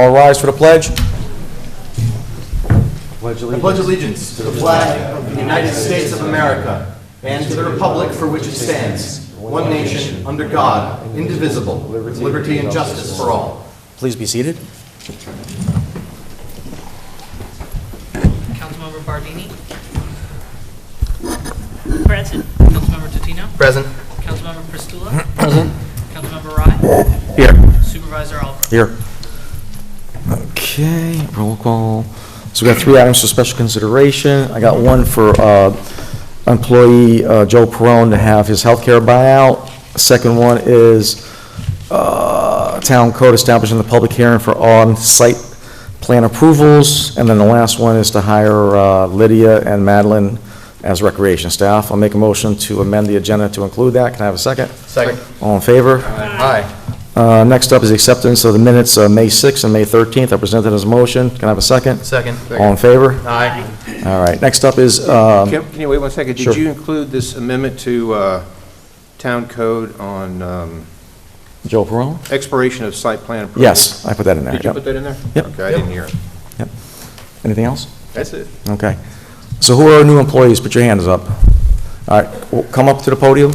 All rise for the pledge. I pledge allegiance to the flag of the United States of America and to the republic for which it stands, one nation, under God, indivisible, with liberty and justice for all. Please be seated. Councilmember Bardini. Present. Councilmember Totino. Present. Councilmember Pristula. Present. Councilmember Rye. Here. Supervisor Alvarez. Here. Okay, roll call. So we got 3 items for special consideration. I got one for employee Joe Perone to have his health care buyout. The second one is town code establishing the public hearing for on-site plan approvals. And then the last one is to hire Lydia and Madeline as recreation staff. I'll make a motion to amend the agenda to include that. Can I have a second? Second. All in favor? Aye. Next up is acceptance of the minutes of May 6th and May 13th. I presented as a motion. Can I have a second? Second. All in favor? Aye. All right, next up is, Can you wait 1 second? Sure. Did you include this amendment to town code on Joe Perone? expiration of site plan approval? Yes, I put that in there. Did you Yep. put that in there? Yep. Okay, I didn't hear it. Anything else? That's it. Okay. So who are our new employees? Put your hands up. All right, well, come up to the podium.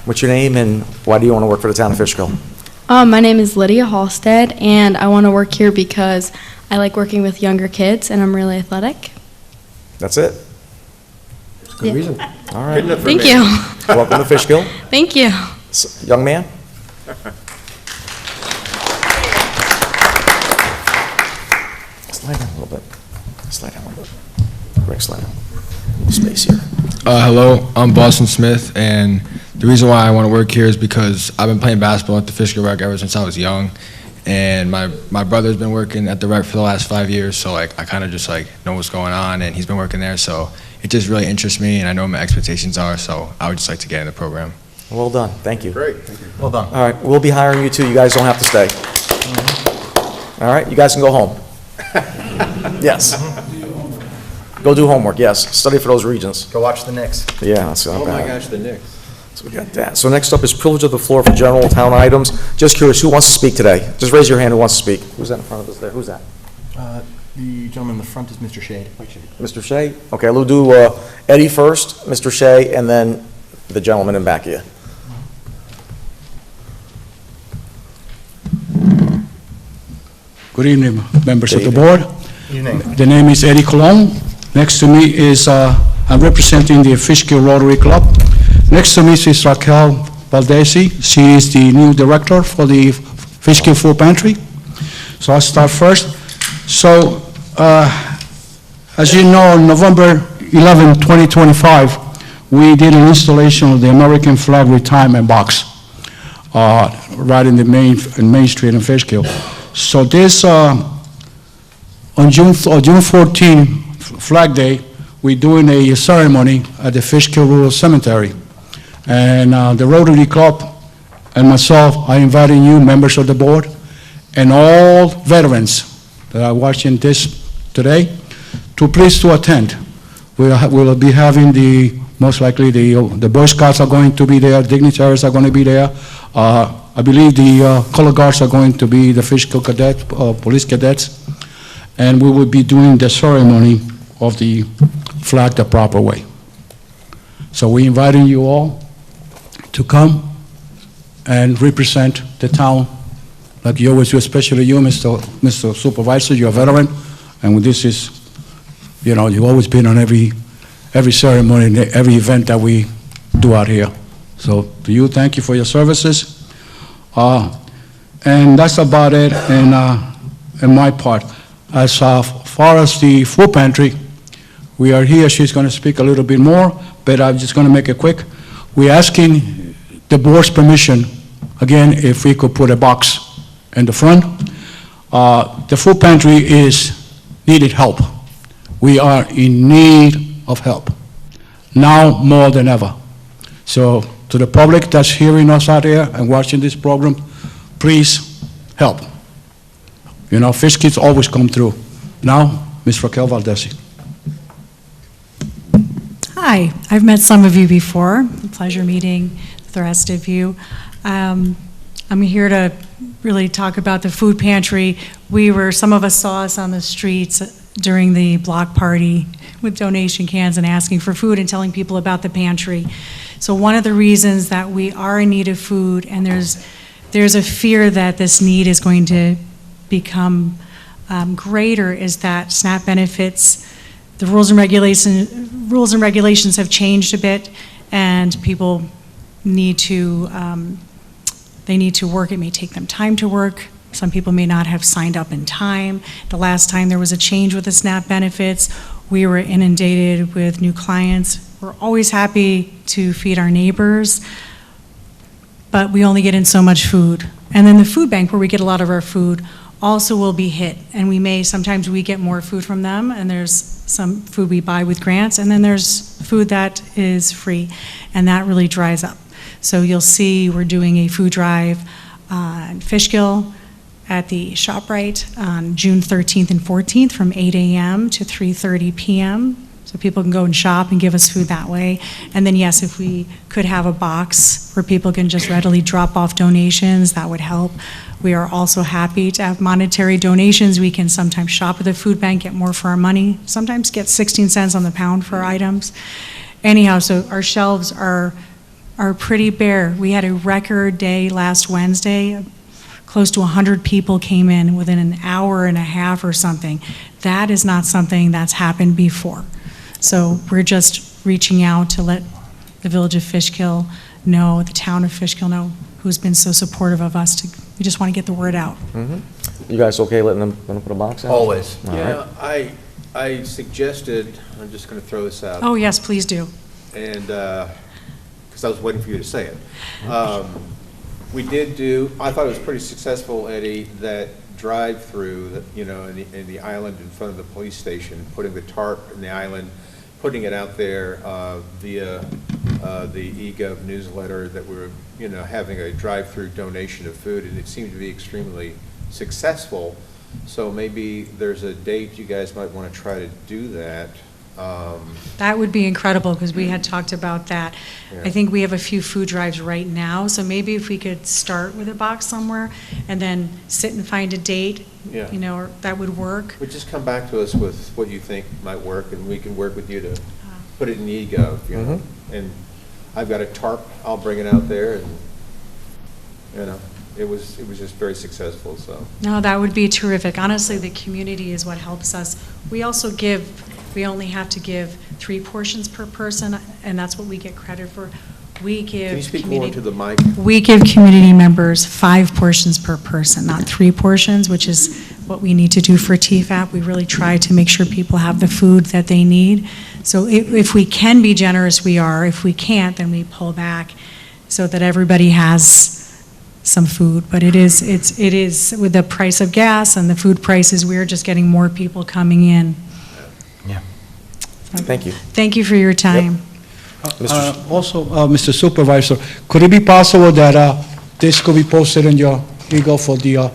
What's your name and why do you want to work for the town of Fishkill? My name is Lydia Halstead, and I want to work here because I like working with younger kids, and I'm really athletic. That's it? That's a good Yeah. reason. All right. Good enough for Thank me. you. Welcome to Fishkill. Thank you. Young man? Slide down a little bit. Slide down a little bit. Greg, slide down. Space here. Hello, I'm Boston Smith, and the reason why I want to work here is because I've been playing basketball at the Fishkill Rec ever since I was young, and my brother's been working at the rec for the last 5 years, so I kind of just know what's going on, and he's been working there, so it just really interests me, and I know what my expectations are, so I would just like to get in the program. Well done. Thank you. Great. Thank you. Well done. All right, we'll be hiring you too. You guys don't have to stay. All right, you guys can go home. Yes. Go do homework, yes. Study for those regions. Go watch the Knicks. Yeah, that's Oh, not my bad. gosh, the Knicks. So we got that. So next up is privilege of the floor for general town items. Just curious, who wants to speak today? Just raise your hand who wants to speak. Who's that in front of us there? Who's that? The gentleman in the front is Mr. Shade. Mr. Shea? Okay, we'll do Eddie first, Mr. Shea, and then the gentleman in back of you. Good evening, members of the Good board. Evening. The name is Eddie Colon. Next to me is, I'm representing the Fishkill Rotary Club. Next to me is Raquel Valdesi. She is the new director for the Fishkill Food Pantry. So I'll start first. So, as you know, on November 11, 2025, we did an installation of the American flag retirement box right in the main street in Fishkill. So this, on June 14, Flag Day, we're doing a ceremony at the Fishkill Rural Cemetery. And the Rotary Club and myself are inviting you, members of the board, and all veterans that are watching this today, to please to attend. We'll be having most likely the Boy Scouts are going to be there, dignitaries are going to be there. I believe the color guards are going to be the Fishkill cadet, police cadets, and we will be doing the ceremony of the flag the proper way. So we're inviting you all to come and represent the town like you always do, especially you, Mr. Supervisor. You're a veteran, and this is, you've always been on every ceremony, every event that we do out here. So to you, thank you for your services. And that's about it in my part. As far as the food pantry, we are here. She's going to speak a little bit more, but I'm just going to make it quick. We're asking the board's permission, again, if we could put a box in the front. The food pantry needed help. We are in need of help, now more than ever. So to the public that's hearing us out there and watching this program, please help. Fish Kids always come through. Now, Ms. Raquel Valdesi. Hi, I've met some of you before. A pleasure meeting the rest of you. I'm here to really talk about the food pantry. Some of us saw us on the streets during the block party with donation cans and asking for food and telling people about the pantry. So one of the reasons that we are in need of food, and there's a fear that this need is going to become greater, is that SNAP benefits, the rules and regulations have changed a bit, and people need to they need to work. It may take them time to work. Some people may not have signed up in time. The last time there was a change with the SNAP benefits, we were inundated with new clients. We're always happy to feed our neighbors, but we only get in so much food. And then the food bank, where we get a lot of our food, also will be hit. And sometimes we get more food from them, and there's some food we buy with grants, and then there's food that is free, and that really dries up. So you'll see we're doing a food drive in Fishkill at the ShopRite on June 13th and 14th from 8 a.m. to 3:30 p.m. So people can go and shop and give us food that way. And then yes, if we could have a box where people can just readily drop off donations, that would help. We are also happy to have monetary donations. We can sometimes shop at the food bank, get more for our money, sometimes get 16 cents on the pound for items. Anyhow, so our shelves are pretty bare. We had a record day last Wednesday. Close to 100 people came in within an hour and a half or something. That is not something that's happened before. So we're just reaching out to let the village of Fishkill know, the town of Fishkill know, who's been so supportive of us. We just want to get the word out. You guys okay letting them put a box out? Always. All right. Yeah, I suggested, I'm just going to throw this out. Oh, yes, please do. And, because I was waiting for you to say it. We did I thought it was pretty successful, Eddie, that drive-through, in the island in front of the police station, putting the tarp in the island, putting it out there via the eGov newsletter that we're, having a drive-through donation of food, and it seemed to be extremely successful. So maybe there's a date you guys might want to try to do that. That would be incredible, because we had talked about that. Yeah. I think we have a few food drives right now, so maybe if we could start with a box somewhere and then sit and find a date, Yeah. Or that would work. But just come back to us with what you think might work, and we can work with you to put it in eGov, And I've got a tarp, I'll bring it out there, and, it was just very successful, so. No, that would be terrific. Honestly, the community is what helps us. We also we only have to give 3 portions per person, and that's what we get credit for. We give Can you speak more into the mic? We give community members 5 portions per person, not 3 portions, which is what we need to do for TFAP. We really try to make sure people have the food that they need. So if we can be generous, we are. If we can't, then we pull back so that everybody has some food. But it is with the price of gas and the food prices, we're just getting more people coming in. Yeah. Thank you. Thank you for your time. Also, Mr. Supervisor, could it be possible that this could be posted in your ego for the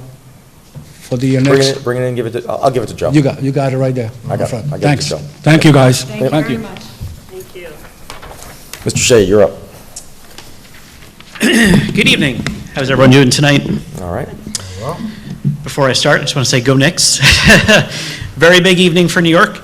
next? Bring it in, give it to, I'll give it to Joe. You got it right there. I got it. I got it to Thanks. Joe. Thank you, guys. Thank you very much. Thank you. Mr. Shea, you're up. Good evening. How's everyone doing tonight? All right. Before I start, I just want to say go Knicks. Very big evening for New York.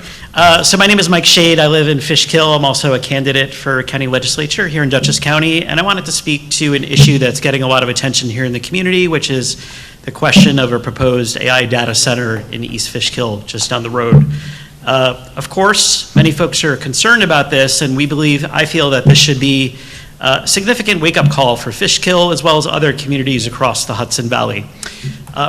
So my name is Mike Shade. I live in Fishkill. I'm also a candidate for county legislature here in Dutchess County, and I wanted to speak to an issue that's getting a lot of attention here in the community, which is the question of a proposed AI data center in East Fishkill, just down the road. Of course, many folks are concerned about this, and I feel that this should be a significant wake-up call for Fishkill as well as other communities across the Hudson Valley.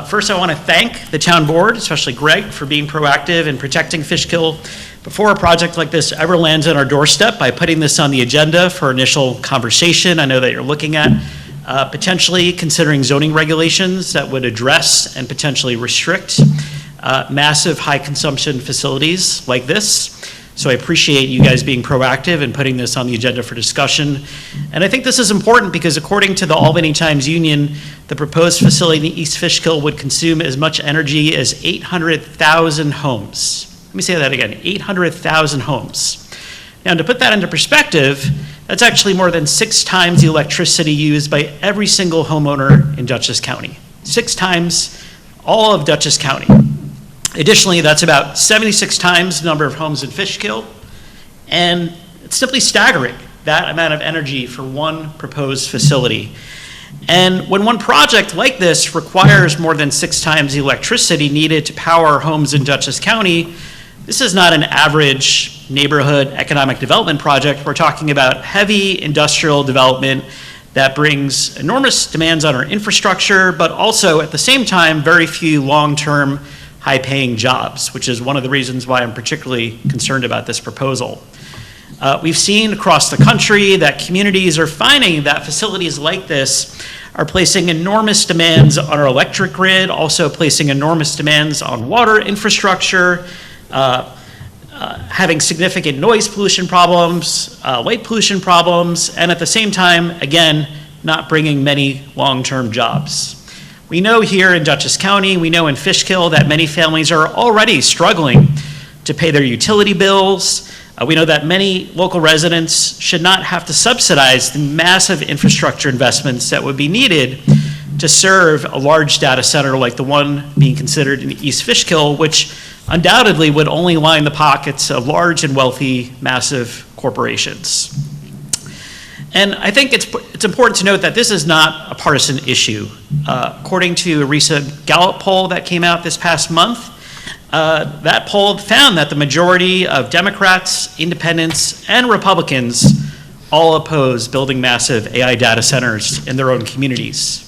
First, I want to thank the town board, especially Greg, for being proactive in protecting Fishkill before a project like this ever lands on our doorstep by putting this on the agenda for initial conversation. I know that you're looking at potentially considering zoning regulations that would address and potentially restrict massive high-consumption facilities like this. So I appreciate you guys being proactive and putting this on the agenda for discussion. And I think this is important because according to the Albany Times Union, the proposed facility in East Fishkill would consume as much energy as 800,000 homes. Let me say that again, 800,000 homes. Now, to put that into perspective, that's actually more than 6 times the electricity used by every single homeowner in Dutchess County. 6 times all of Dutchess County. Additionally, that's about 76 times the number of homes in Fishkill, and it's simply staggering, that amount of energy for one proposed facility. And when one project like this requires more than 6 times the electricity needed to power homes in Dutchess County, this is not an average neighborhood economic development project. We're talking about heavy industrial development that brings enormous demands on our infrastructure, but also at the same time, very few long-term high-paying jobs, which is one of the reasons why I'm particularly concerned about this proposal. We've seen across the country that communities are finding that facilities like this are placing enormous demands on our electric grid, also placing enormous demands on water infrastructure, having significant noise pollution problems, light pollution problems, and at the same time, again, not bringing many long-term jobs. We know here in Dutchess County, we know in Fishkill that many families are already struggling to pay their utility bills. We know that many local residents should not have to subsidize the massive infrastructure investments that would be needed to serve a large data center like the one being considered in East Fishkill, which undoubtedly would only line the pockets of large and wealthy, massive corporations. And I think it's important to note that this is not a partisan issue. According to a recent Gallup poll that came out this past month, that poll found that the majority of Democrats, independents, and Republicans all oppose building massive AI data centers in their own communities.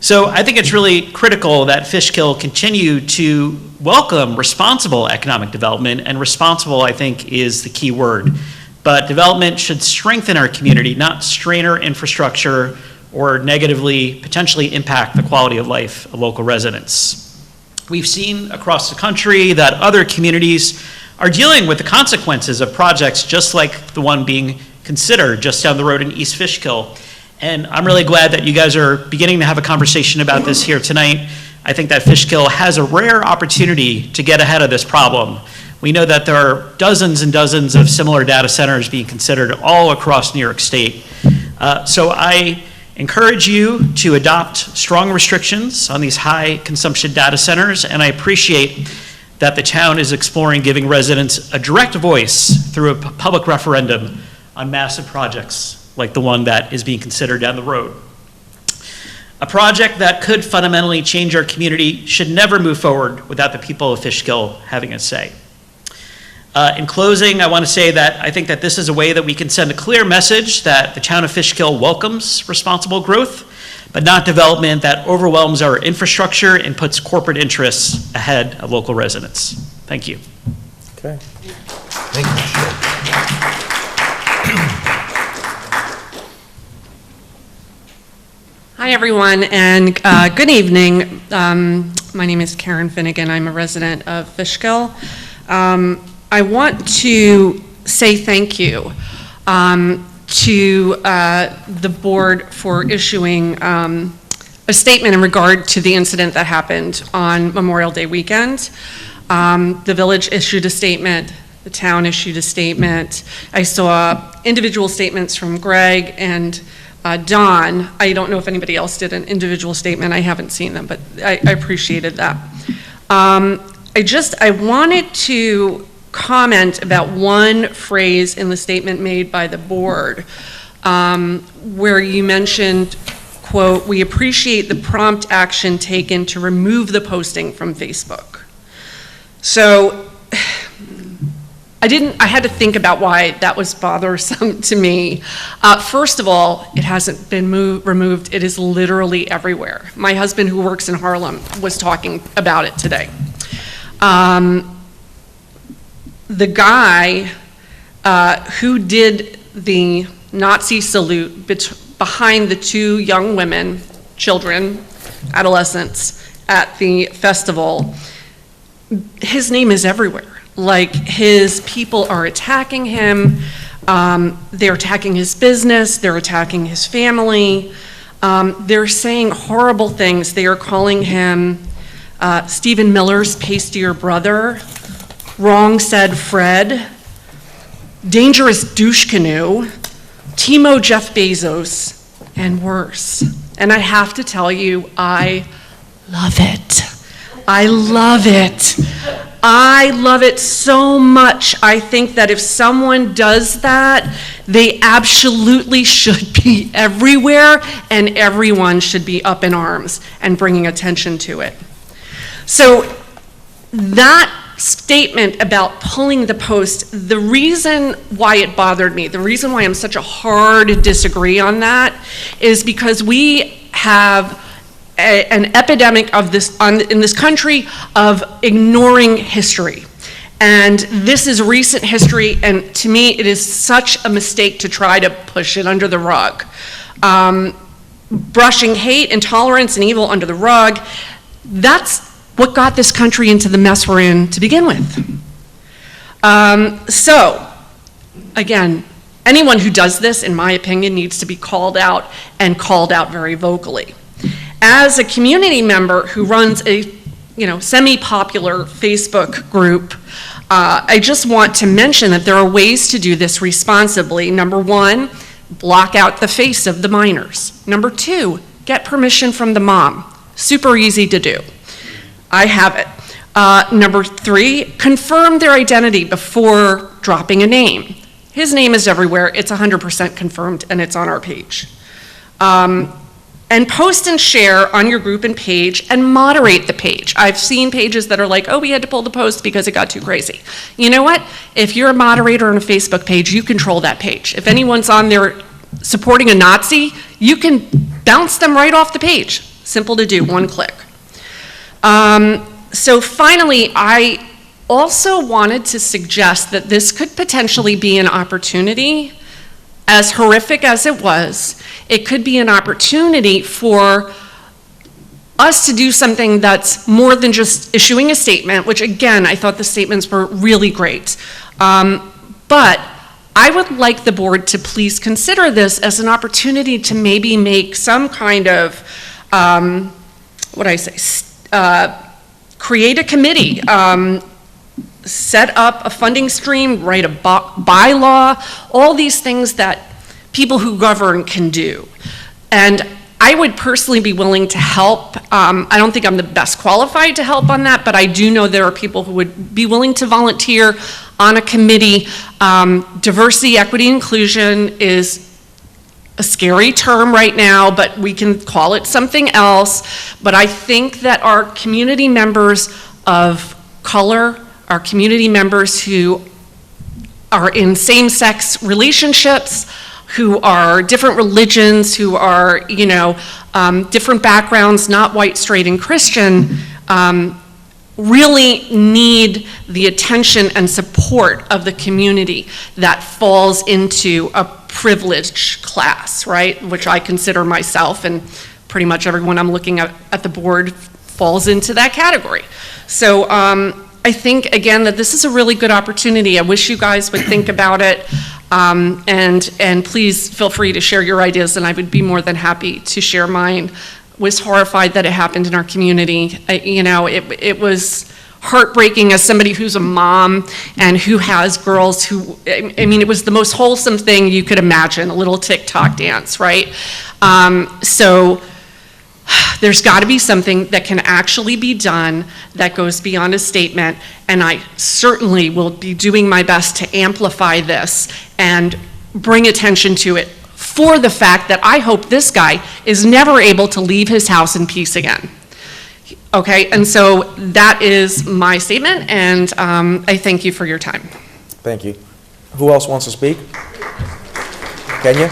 So I think it's really critical that Fishkill continue to welcome responsible economic development, and responsible, I think, is the key word. But development should strengthen our community, not strain our infrastructure or negatively, potentially impact the quality of life of local residents. We've seen across the country that other communities are dealing with the consequences of projects just like the one being considered just down the road in East Fishkill. And I'm really glad that you guys are beginning to have a conversation about this here tonight. I think that Fishkill has a rare opportunity to get ahead of this problem. We know that there are dozens and dozens of similar data centers being considered all across New York State. So I encourage you to adopt strong restrictions on these high consumption data centers, and I appreciate that the town is exploring giving residents a direct voice through a public referendum on massive projects like the one that is being considered down the road. A project that could fundamentally change our community should never move forward without the people of Fishkill having a say. In closing, I want to say that I think that this is a way that we can send a clear message that the town of Fishkill welcomes responsible growth, but not development that overwhelms our infrastructure and puts corporate interests ahead of local residents. Thank you. Okay. Thank you. Hi, everyone, and good evening. My name is Karen Finnegan. I'm a resident of Fishkill. I want to say thank you to the board for issuing a statement in regard to the incident that happened on Memorial Day weekend. The village issued a statement, the town issued a statement. I saw individual statements from Greg and Don. I don't know if anybody else did an individual statement. I haven't seen them, but I appreciated that. I wanted to comment about one phrase in the statement made by the board, where you mentioned, quote, "We appreciate the prompt action taken to remove the posting from Facebook." So I had to think about why that was bothersome to me. First of all, it hasn't been removed. It is literally everywhere. My husband, who works in Harlem, was talking about it today. The guy who did the Nazi salute behind the 2 young women, children, adolescents, at the festival, his name is everywhere. Like, his people are attacking him, they're attacking his business, they're attacking his family, they're saying horrible things. They are calling him Stephen Miller's pastier brother, wrong said Fred. dangerous douche canoe, Timo Jeff Bezos, and worse. And I have to tell you, I love it. I love it. I love it so much. I think that if someone does that, they absolutely should be everywhere, and everyone should be up in arms and bringing attention to it. So that statement about pulling the post, the reason why it bothered me, the reason why I'm such a hard disagree on that, is because we have an epidemic of this in this country of ignoring history. And this is recent history, and to me, it is such a mistake to try to push it under the rug. Brushing hate, intolerance, and evil under the rug, that's what got this country into the mess we're in to begin with. So, again, anyone who does this, in my opinion, needs to be called out, and called out very vocally. As a community member who runs a semi-popular Facebook group, I just want to mention that there are ways to do this responsibly. Number one, block out the face of the minors. Number two, get permission from the mom. Super easy to do. I have it. Number three, confirm their identity before dropping a name. His name is everywhere. It's 100% confirmed, and it's on our page. And post and share on your group and page, and moderate the page. I've seen pages that are like, oh, we had to pull the post because it got too crazy. You know what? If you're a moderator on a Facebook page, you control that page. If anyone's on there supporting a Nazi, you can bounce them right off the page. Simple to do, one click. So finally, I also wanted to suggest that this could potentially be an opportunity. As horrific as it was, it could be an opportunity for us to do something that's more than just issuing a statement, which again, I thought the statements were really great. But I would like the board to please consider this as an opportunity to maybe make some kind of, create a committee, set up a funding stream, write a bylaw, all these things that people who govern can do. And I would personally be willing to help. I don't think I'm the best qualified to help on that, but I do know there are people who would be willing to volunteer on a committee. Diversity, equity, inclusion is a scary term right now, but we can call it something else. But I think that our community members of color, our community members who are in same-sex relationships, who are different religions, who are, different backgrounds, not white, straight, and Christian, really need the attention and support of the community that falls into a privileged class, right? Which I consider myself, and pretty much everyone I'm looking at the board falls into that category. So I think, again, that this is a really good opportunity. I wish you guys would think about it, and please feel free to share your ideas, and I would be more than happy to share mine. Was horrified that it happened in our community. It was heartbreaking as somebody who's a mom and who has girls who, it was the most wholesome thing you could imagine, a little TikTok dance, right? So there's got to be something that can actually be done that goes beyond a statement, and I certainly will be doing my best to amplify this and bring attention to it, for the fact that I hope this guy is never able to leave his house in peace again. Okay, and so that is my statement, and I thank you for your time. Thank you. Who else wants to speak? Kenya?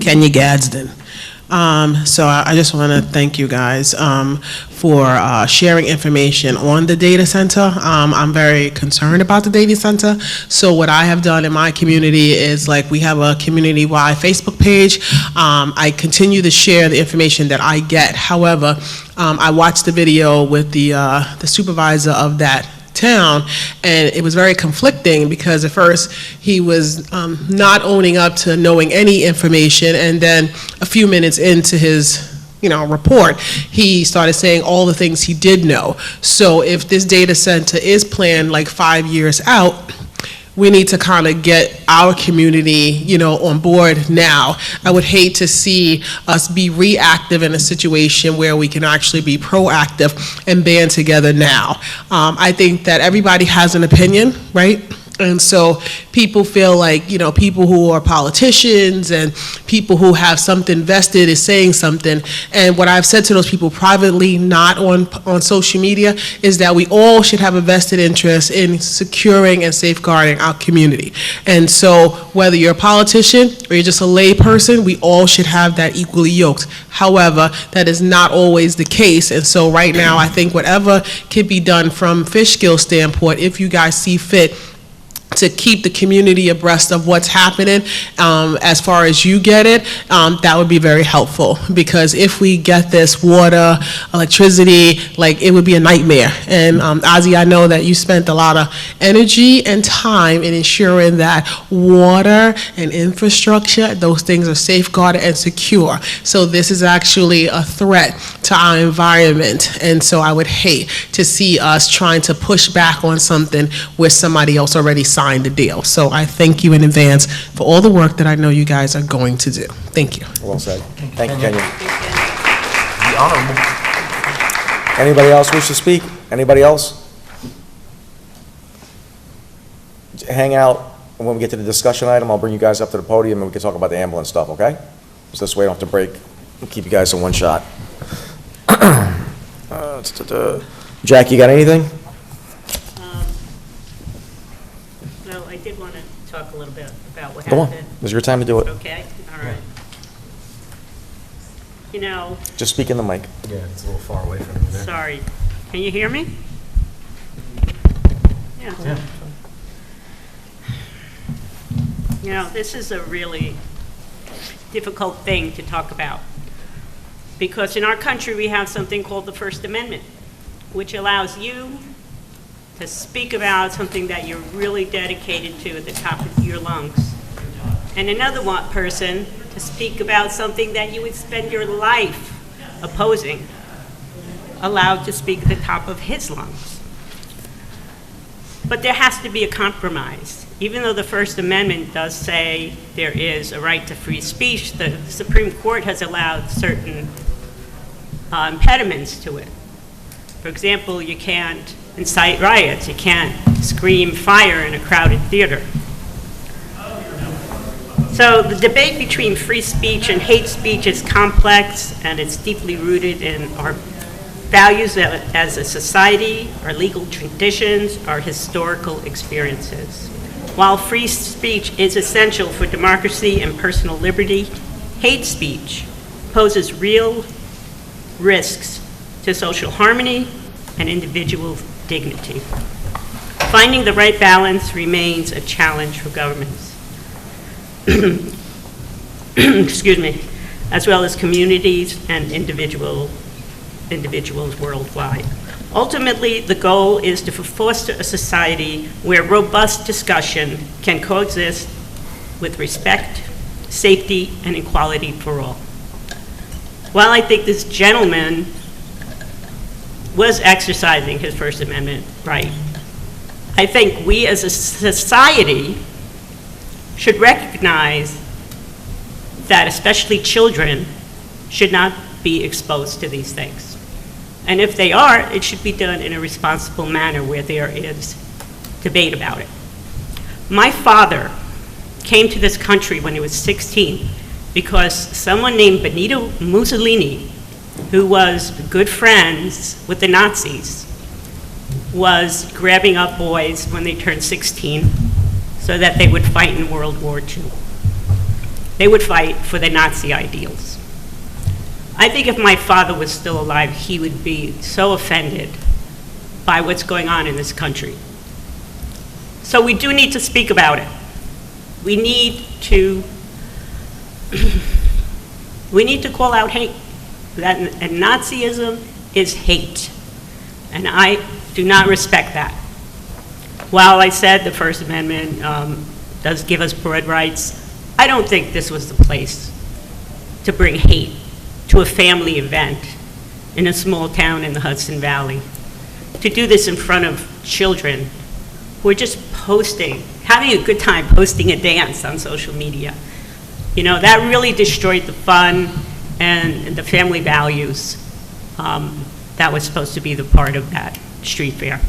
Kenya Gadsden. So I just want to thank you guys for sharing information on the data center. I'm very concerned about the data center. So what I have done in my community is, like, we have a community-wide Facebook page. I continue to share the information that I get. However, I watched the video with the supervisor of that town, and it was very conflicting, because at first he was not owning up to knowing any information, and then a few minutes into his report, he started saying all the things he did know. So if this data center is planned like 5 years out, we need to kind of get our community, on board now. I would hate to see us be reactive in a situation where we can actually be proactive and band together now. I think that everybody has an opinion, right? And so people feel like, people who are politicians and people who have something vested is saying something. And what I've said to those people privately, not on social media, is that we all should have a vested interest in securing and safeguarding our community. And so whether you're a politician or you're just a lay person, we all should have that equally yoked. However, that is not always the case. And so right now, I think whatever can be done from Fishkill standpoint, if you guys see fit, to keep the community abreast of what's happening as far as you get it, that would be very helpful. Because if we get this water, electricity, it would be a nightmare. And Ozzy, I know that you spent a lot of energy and time in ensuring that water and infrastructure, those things are safeguarded and secure. So this is actually a threat to our environment. And so I would hate to see us trying to push back on something where somebody else already signed the deal. So I thank you in advance for all the work that I know you guys are going to do. Thank you. Well said. Thank you, Kenya. The Honorable. Anybody else wish to speak? Anybody else? Hang out, and when we get to the discussion item, I'll bring you guys up to the podium and we can talk about the ambulance stuff, okay? So this way I don't have to break. We'll keep you guys in one shot. Jack, you got anything? Well, I did want to talk a little bit about what Go on. happened. This is your time to do it. Okay, all right. Just speak in the mic. Yeah, it's a little far away from you there. Sorry. Can you hear me? Yeah. This is a really difficult thing to talk about. Because in our country, we have something called the First Amendment, which allows you to speak about something that you're really dedicated to at the top of your lungs. And another person to speak about something that you would spend your life opposing, allowed to speak at the top of his lungs. But there has to be a compromise. Even though the First Amendment does say there is a right to free speech, the Supreme Court has allowed certain impediments to it. For example, you can't incite riots, you can't scream fire in a crowded theater. So the debate between free speech and hate speech is complex, and it's deeply rooted in our values as a society, our legal traditions, our historical experiences. While free speech is essential for democracy and personal liberty, hate speech poses real risks to social harmony and individual dignity. Finding the right balance remains a challenge for governments. Excuse me, as well as communities and individuals worldwide. Ultimately, the goal is to foster a society where robust discussion can coexist with respect, safety, and equality for all. While I think this gentleman was exercising his First Amendment right, I think we as a society should recognize that especially children should not be exposed to these things. And if they are, it should be done in a responsible manner where there is debate about it. My father came to this country when he was 16 because someone named Benito Mussolini, who was good friends with the Nazis, was grabbing up boys when they turned 16 so that they would fight in World War II. They would fight for the Nazi ideals. I think if my father was still alive, he would be so offended by what's going on in this country. So we do need to speak about it. We need to call out hate. And Nazism is hate. And I do not respect that. While I said the First Amendment does give us broad rights, I don't think this was the place to bring hate to a family event in a small town in the Hudson Valley. To do this in front of children who are just posting, having a good time posting a dance on social media. You know, that really destroyed the fun and the family values that was supposed to be the part of that street fair.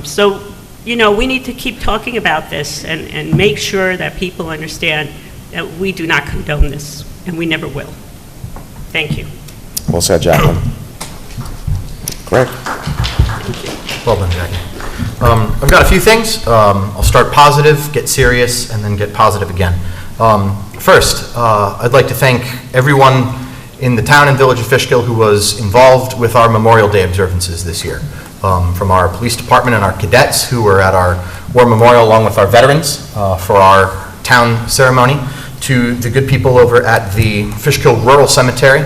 So, you know, we need to keep talking about this and make sure that people understand that we do not condone this, and we never will. Thank you. Well said, Jacqueline. Greg? Well done, Jackie. I've got a few things. I'll start positive, get serious, and then get positive again. First, I'd like to thank everyone in the town and village of Fishkill who was involved with our Memorial Day observances this year. From our police department and our cadets who were at our war memorial along with our veterans for our town ceremony, to the good people over at the Fishkill Rural Cemetery,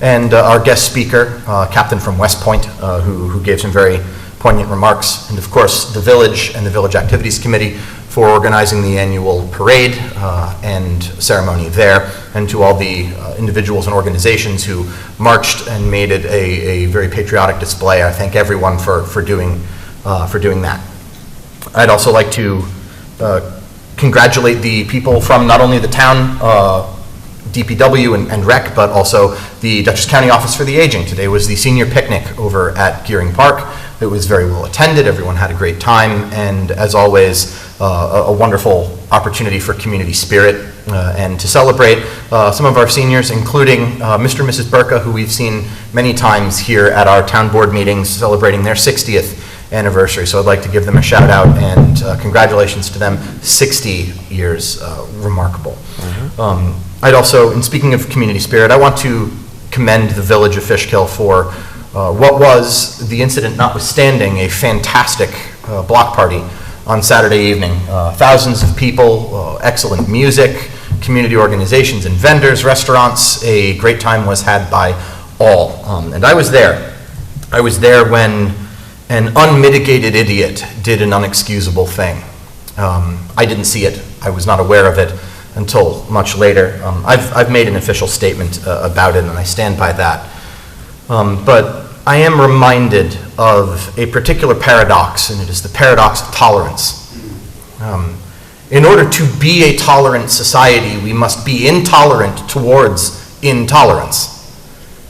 and our guest speaker, Captain from West Point, who gave some very poignant remarks, and of course the village and the Village Activities Committee for organizing the annual parade and ceremony there, and to all the individuals and organizations who marched and made it a very patriotic display. I thank everyone for doing that. I'd also like to congratulate the people from not only the town DPW and Rec, but also the Dutchess County Office for the Aging. Today was the senior picnic over at Gearing Park. It was very well attended. Everyone had a great time, and as always, a wonderful opportunity for community spirit and to celebrate some of our seniors, including Mr. and Mrs. Burka, who we've seen many times here at our town board meetings celebrating their 60th anniversary. So I'd like to give them a shout out and congratulations to them. 60 years, remarkable. I'd also, in speaking of community spirit, I want to commend the village of Fishkill for what was, the incident notwithstanding, a fantastic block party on Saturday evening. Thousands of people, excellent music, community organizations and vendors, restaurants. A great time was had by all. And I was there. I was there when an unmitigated idiot did an unexcusable thing. I didn't see it. I was not aware of it until much later. I've made an official statement about it, and I stand by that. But I am reminded of a particular paradox, and it is the paradox of tolerance. In order to be a tolerant society, we must be intolerant towards intolerance.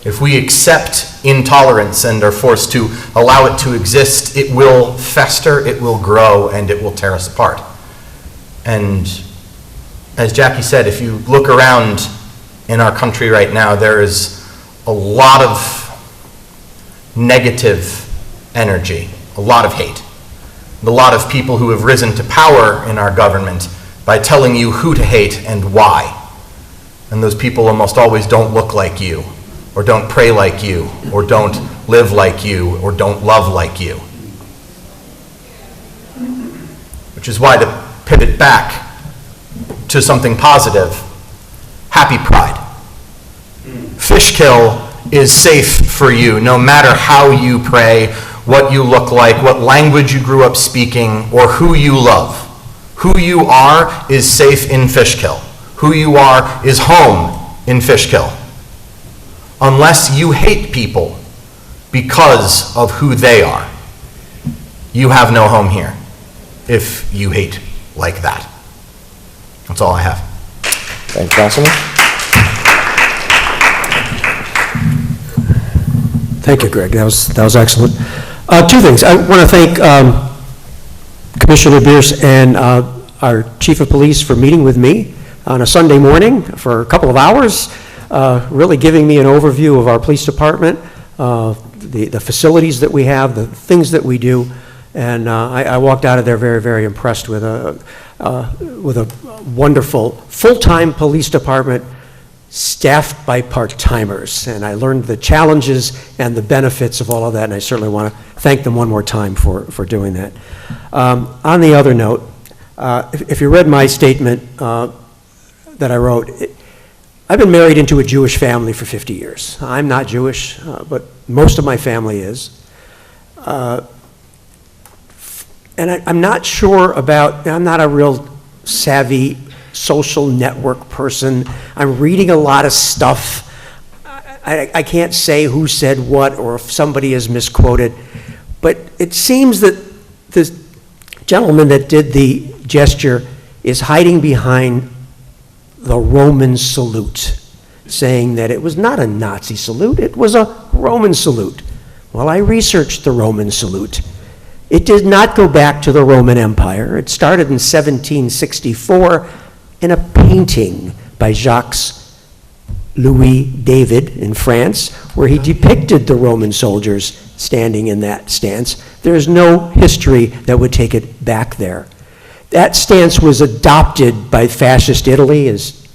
If we accept intolerance and are forced to allow it to exist, it will fester, it will grow, and it will tear us apart. And as Jackie said, if you look around in our country right now, there is a lot of negative energy, a lot of hate, and a lot of people who have risen to power in our government by telling you who to hate and why. And those people almost always don't look like you, or don't pray like you, or don't live like you, or don't love like you. Which is why, to pivot back to something positive, happy Pride. Fishkill is safe for you, no matter how you pray, what you look like, what language you grew up speaking, or who you love. Who you are is safe in Fishkill. Who you are is home in Fishkill. Unless you hate people because of who they are, you have no home here if you hate like that. That's all I have. Thank you, Councilman. Thank you, Greg. That was excellent. Two things. I want to thank Commissioner Bierce and our Chief of Police for meeting with me on a Sunday morning for a couple of hours, really giving me an overview of our police department, the facilities that we have, the things that we do, and I walked out of there very, very impressed with a wonderful full-time police department staffed by part-timers, and I learned the challenges and the benefits of all of that, and I certainly want to thank them one more time for doing that. On the other note, if you read my statement that I wrote, I've been married into a Jewish family for 50 years. I'm not Jewish, but most of my family is. And I'm not sure about, I'm not a real savvy social network person. I'm reading a lot of stuff. I can't say who said what or if somebody is misquoted, but it seems that this gentleman that did the gesture is hiding behind the Roman salute, saying that it was not a Nazi salute, it was a Roman salute. Well, I researched the Roman salute. It did not go back to the Roman Empire. It started in 1764 in a painting by Jacques Louis David in France, where he depicted the Roman soldiers standing in that stance. There's no history that would take it back there. That stance was adopted by fascist Italy, as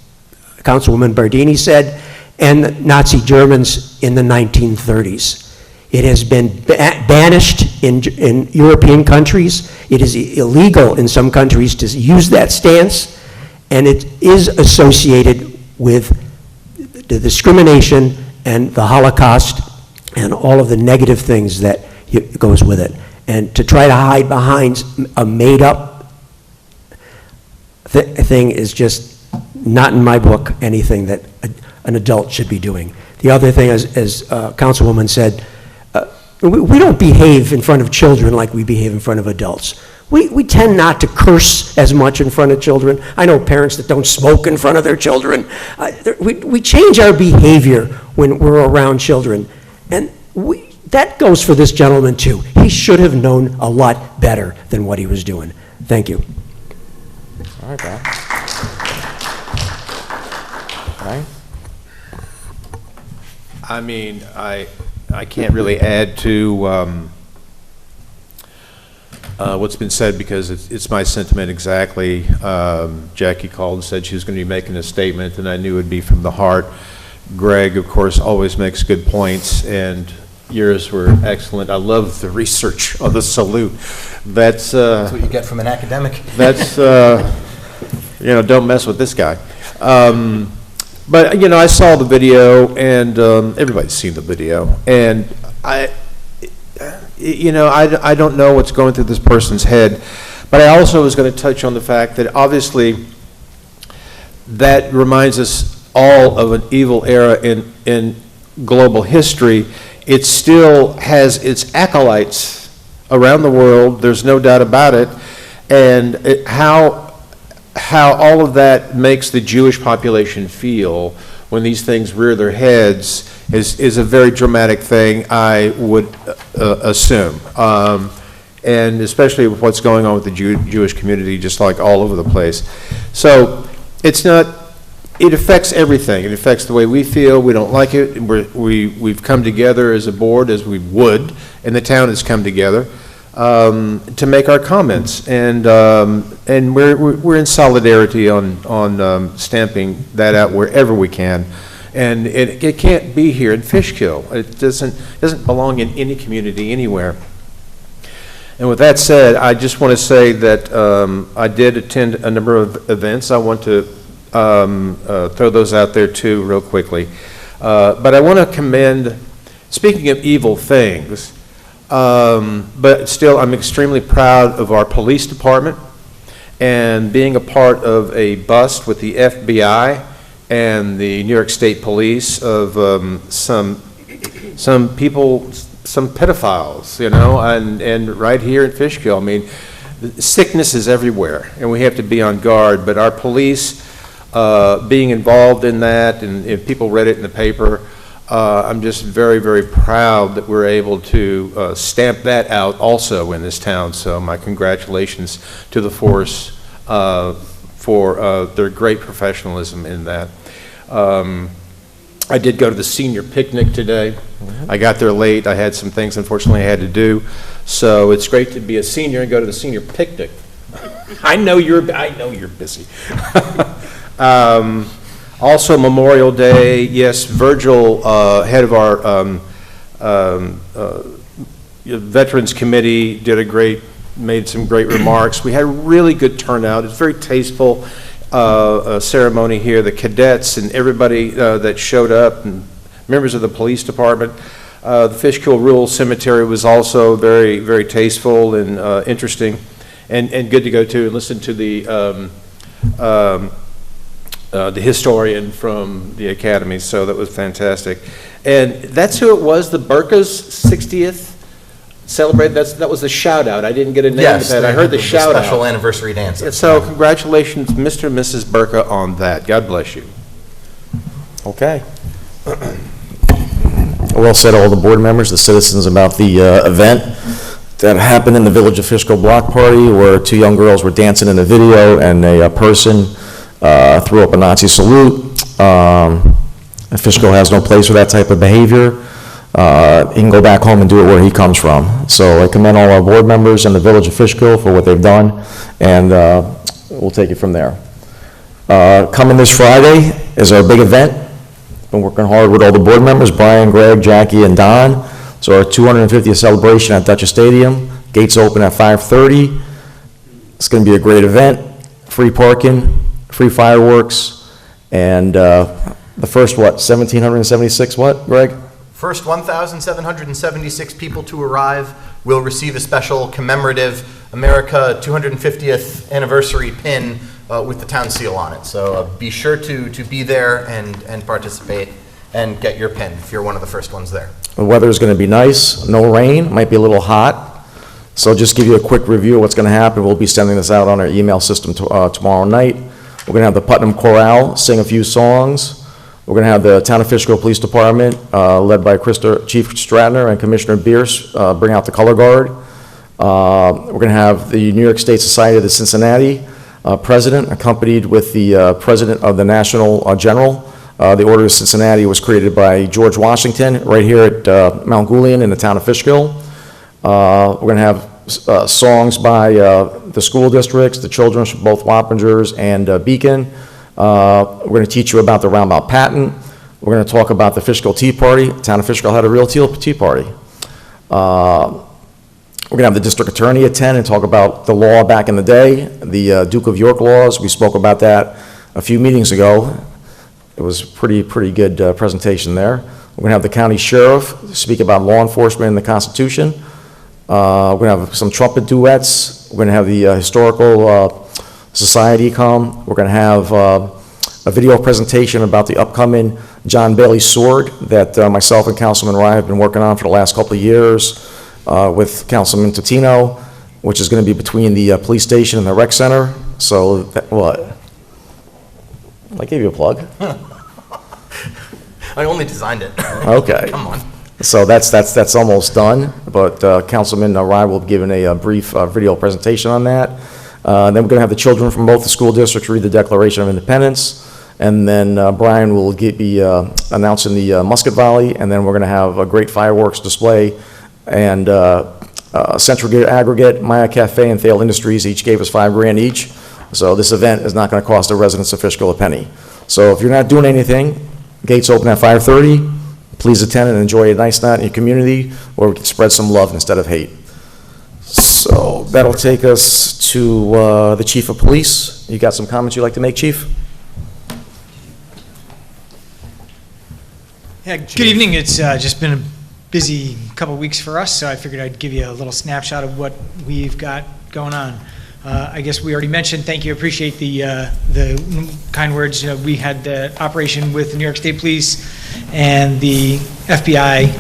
Councilwoman Bardini said, and Nazi Germans in the 1930s. It has been banished in European countries. It is illegal in some countries to use that stance, and it is associated with the discrimination and the Holocaust and all of the negative things that goes with it. And to try to hide behind a made-up thing is just not in my book anything that an adult should be doing. The other thing, as Councilwoman said, we don't behave in front of children like we behave in front of adults. We tend not to curse as much in front of children. I know parents that don't smoke in front of their children. We change our behavior when we're around children. And that goes for this gentleman too. He should have known a lot better than what he was doing. Thank you. All right, Bob. All right. I mean, I can't really add to what's been said because it's my sentiment exactly. Jackie called and said she was going to be making a statement, and I knew it would be from the heart. Greg, of course, always makes good points, and yours were excellent. I love the research on the salute. That's what you get from an academic. That's, don't mess with this guy. But, I saw the video, and everybody's seen the video, and I don't know what's going through this person's head, but I also was going to touch on the fact that obviously that reminds us all of an evil era in global history. It still has its acolytes around the world, there's no doubt about it, and how all of that makes the Jewish population feel when these things rear their heads is a very dramatic thing, I would assume. And especially with what's going on with the Jewish community, just like all over the place. So it affects everything. It affects the way we feel. We don't like it. We've come together as a board, as we would, and the town has come together to make our comments, and we're in solidarity on stamping that out wherever we can, and it can't be here in Fishkill. It doesn't belong in any community anywhere. And with that said, I just want to say that I did attend a number of events. I want to throw those out there too, real quickly. But I want to commend. Speaking of evil things. But still, I'm extremely proud of our police department and being a part of a bust with the FBI and the New York State Police of some people, some pedophiles, and right here in Fishkill. I mean, sickness is everywhere, and we have to be on guard. But our police being involved in that, and if people read it in the paper, I'm just very, very proud that we're able to stamp that out also in this town. So my congratulations to the force for their great professionalism in that. I did go to the senior picnic today. Mm-hmm. I got there late. I had some things, unfortunately, I had to do. So it's great to be a senior and go to the senior picnic. I know you're busy. Also, Memorial Day, yes, Virgil, head of our Veterans Committee, made some great remarks. We had a really good turnout. It's very tasteful ceremony here. The cadets and everybody that showed up, and members of the police department. The Fishkill Rural Cemetery was also very, very tasteful and interesting, and good to go to and listen to the historian from the academy, so that was fantastic. And that's who it was, the Burka's 60th celebrate, that was the shout out. I didn't get a name Yes, of that. I heard the shout out. Special anniversary dance. So congratulations, Mr. and Mrs. Burka, on that. God bless you. Okay. Well said, all the board members, the citizens, about the event that happened in the Village of Fishkill block party where two young girls were dancing in a video and a person threw up a Nazi salute. Fishkill has no place for that type of behavior. He can go back home and do it where he comes from. So I commend all our board members and the Village of Fishkill for what they've done, and we'll take it from there. Coming this Friday is our big event. Been working hard with all the board members, Brian, Greg, Jackie, and Don. So our 250th celebration at Dutchess Stadium. Gates open at 5:30. It's going to be a great event. Free parking, free fireworks, and the first, 1,776 what, Greg? First 1,776 people to arrive will receive a special commemorative America 250th anniversary pin with the town seal on it. So be sure to be there and participate and get your pin if you're one of the first ones there. The weather is going to be nice, no rain, might be a little hot. So just give you a quick review of what's going to happen. We'll be sending this out on our email system tomorrow night. We're going to have the Putnam Chorale sing a few songs. We're going to have the Town of Fishkill Police Department, led by Chief Stratner and Commissioner Bierce, bring out the color guard. We're going to have the New York State Society of the Cincinnati president, accompanied with the president of the National General. The Order of Cincinnati was created by George Washington right here at Mount Julian in the town of Fishkill. We're going to have songs by the school districts, the children from both Wappingers and Beacon. We're going to teach you about the roundabout patent. We're going to talk about the Fishkill Tea Party. The town of Fishkill had a real tea party. We're going to have the district attorney attend and talk about the law back in the day, the Duke of York laws. We spoke about that a few meetings ago. It was a pretty good presentation there. We're going to have the county sheriff speak about law enforcement and the Constitution. We're going to have some trumpet duets. We're going to have the historical society come. We're going to have a video presentation about the upcoming John Bailey sword that myself and Councilman Rye have been working on for the last couple of years with Councilman Totino, which is going to be between the police station and the rec center. So, what? I gave you a plug. I only designed it. Okay. Come on. So that's almost done, but Councilman Rye will be giving a brief video presentation on that. Then we're going to have the children from both the school districts read the Declaration of Independence, and then Brian will be announcing the musket volley, and then we're going to have a great fireworks display, and Central Gear Aggregate, Maya Cafe, and Thale Industries each gave us $5,000 each. So this event is not going to cost the residents of Fishkill a penny. So if you're not doing anything, gates open at 5:30. Please attend and enjoy a nice night in your community, where we can spread some love instead of hate. So that'll take us to the Chief of Police. You got some comments you'd like to make, Chief? Yeah, good evening. It's just been a busy couple weeks for us, so I figured I'd give you a little snapshot of what we've got going on. I guess we already mentioned, thank you, appreciate the kind words. You know, we had the operation with the New York State Police and the FBI.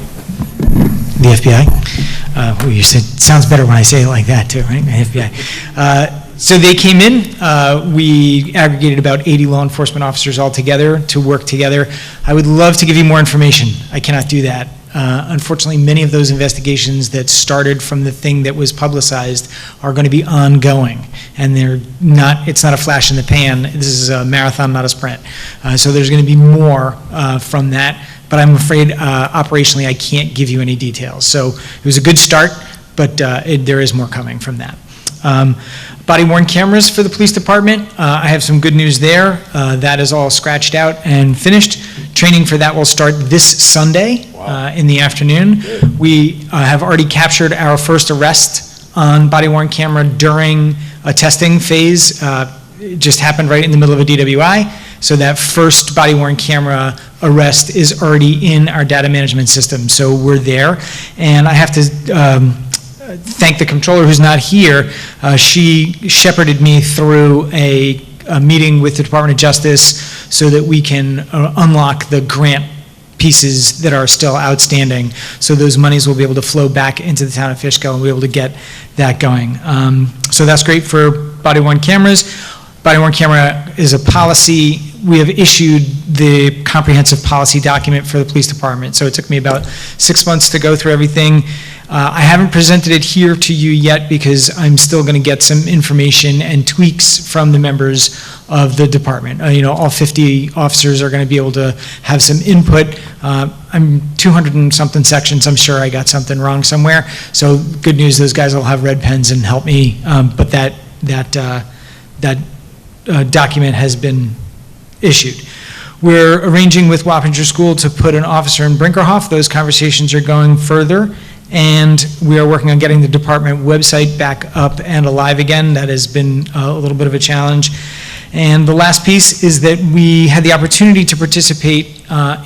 The FBI? Well, you said, sounds better when I say it like that too, right? The FBI. So they came in, we aggregated about 80 law enforcement officers all together to work together. I would love to give you more information. I cannot do that. Unfortunately, many of those investigations that started from the thing that was publicized are going to be ongoing, and it's not a flash in the pan. This is a marathon, not a sprint. So there's going to be more from that, but I'm afraid operationally I can't give you any details. So it was a good start, but there is more coming from that. Body-worn cameras for the police department. I have some good news there. That is all scratched out and finished. Training for that will start this Sunday in the afternoon. We have already captured our first arrest on body-worn camera during a testing phase. It just happened right in the middle of a DWI. So that first body-worn camera arrest is already in our data management system. So we're there. And I have to thank the controller who's not here. She shepherded me through a meeting with the Department of Justice so that we can unlock the grant pieces that are still outstanding. So those monies will be able to flow back into the town of Fishkill and we'll be able to get that going. So that's great for body-worn cameras. Body-worn camera is a policy. We have issued the comprehensive policy document for the police department. So it took me about 6 months to go through everything. I haven't presented it here to you yet because I'm still going to get some information and tweaks from the members of the department. All 50 officers are going to be able to have some input. I'm 200 and something sections. I'm sure I got something wrong somewhere. So good news, those guys will have red pens and help me. But that document has been issued. We're arranging with Wappinger School to put an officer in Brinkerhoff. Those conversations are going further. And we are working on getting the department website back up and alive again. That has been a little bit of a challenge. And the last piece is that we had the opportunity to participate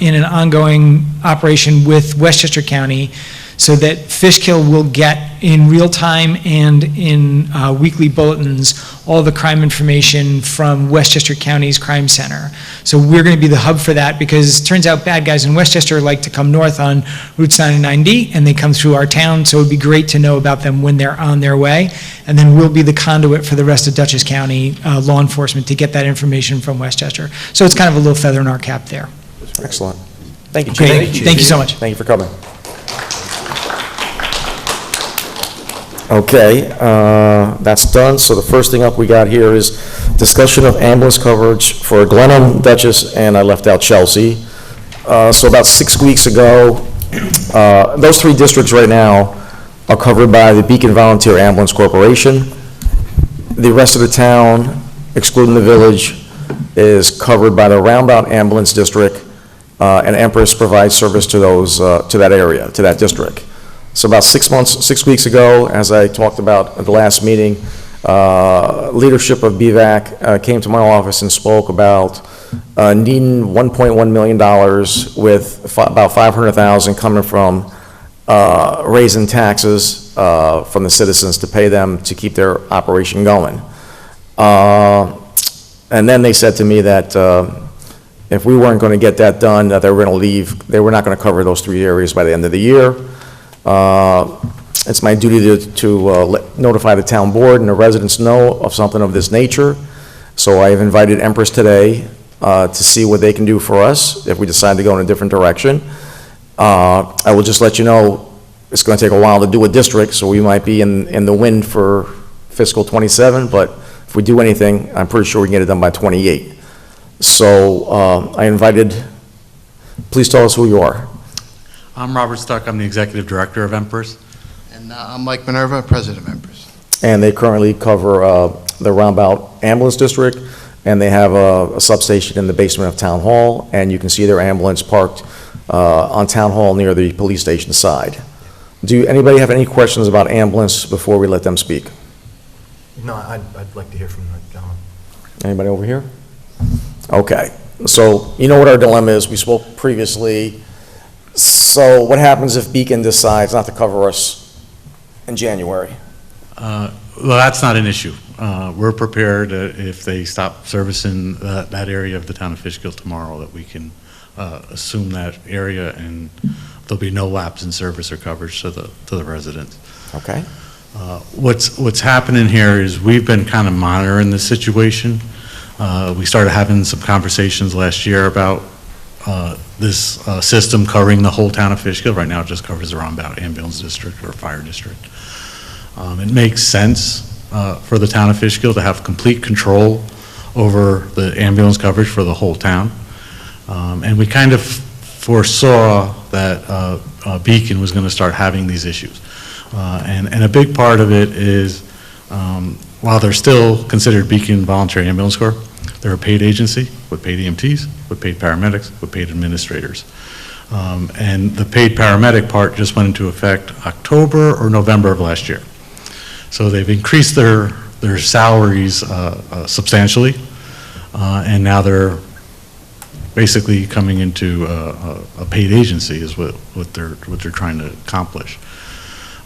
in an ongoing operation with Westchester County so that Fishkill will get in real time and in weekly bulletins all the crime information from Westchester County's Crime Center. So we're going to be the hub for that because it turns out bad guys in Westchester like to come north on Routes 9 and 9D and they come through our town, so it would be great to know about them when they're on their way. And then we'll be the conduit for the rest of Dutchess County law enforcement to get that information from Westchester. So it's kind of a little feather in our cap there. Excellent. Thank you, Chief. Great. Thank you so much. Thank you for coming. Okay, that's done. So the first thing up we got here is discussion of ambulance coverage for Glenham, Dutchess, and I left out Chelsea. So about 6 weeks ago, those three districts right now are covered by the Beacon Volunteer Ambulance Corporation. The rest of the town, excluding the village, is covered by the Roundabout Ambulance District, and Empress provides service to those, to that area, to that district. So about 6 weeks ago, as I talked about at the last meeting, leadership of BVAC came to my office and spoke about needing $1.1 million with about $500,000 coming from raising taxes from the citizens to pay them to keep their operation going. And then they said to me that if we weren't going to get that done, that they were going to leave. They were not going to cover those three areas by the end of the year. It's my duty to notify the town board and the residents know of something of this nature. So I have invited Empress today to see what they can do for us if we decide to go in a different direction. I will just let you know it's going to take a while to do a district, so we might be in the wind for fiscal 27, but if we do anything, I'm pretty sure we can get it done by 28. So I invited, please tell us who you are. I'm Robert Stuck. I'm the Executive Director of Empress. And I'm Mike Minerva, President of Empress. And they currently cover the Roundabout Ambulance District, and they have a substation in the basement of Town Hall, and you can see their ambulance parked on Town Hall near the police station side. Do anybody have any questions about ambulance before we let them speak? No, I'd like to hear from the gentleman. Anybody over here? Okay, so you know what our dilemma is. We spoke previously. So what happens if Beacon decides not to cover us in January? Well, that's not an issue. We're prepared if they stop servicing that area of the town of Fishkill tomorrow, that we can assume that area and there'll be no lapse in service or coverage to the residents. Okay. What's happening here is we've been kind of monitoring the situation. We started having some conversations last year about this system covering the whole town of Fishkill. Right now it just covers the Roundabout Ambulance District or Fire District. It makes sense for the town of Fishkill to have complete control over the ambulance coverage for the whole town. And we kind of foresaw that Beacon was going to start having these issues. And a big part of it is, while they're still considered Beacon Voluntary Ambulance Corps, they're a paid agency with paid EMTs, with paid paramedics, with paid administrators. And the paid paramedic part just went into effect October or November of last year. So they've increased their salaries substantially, and now they're basically coming into a paid agency is what they're trying to accomplish.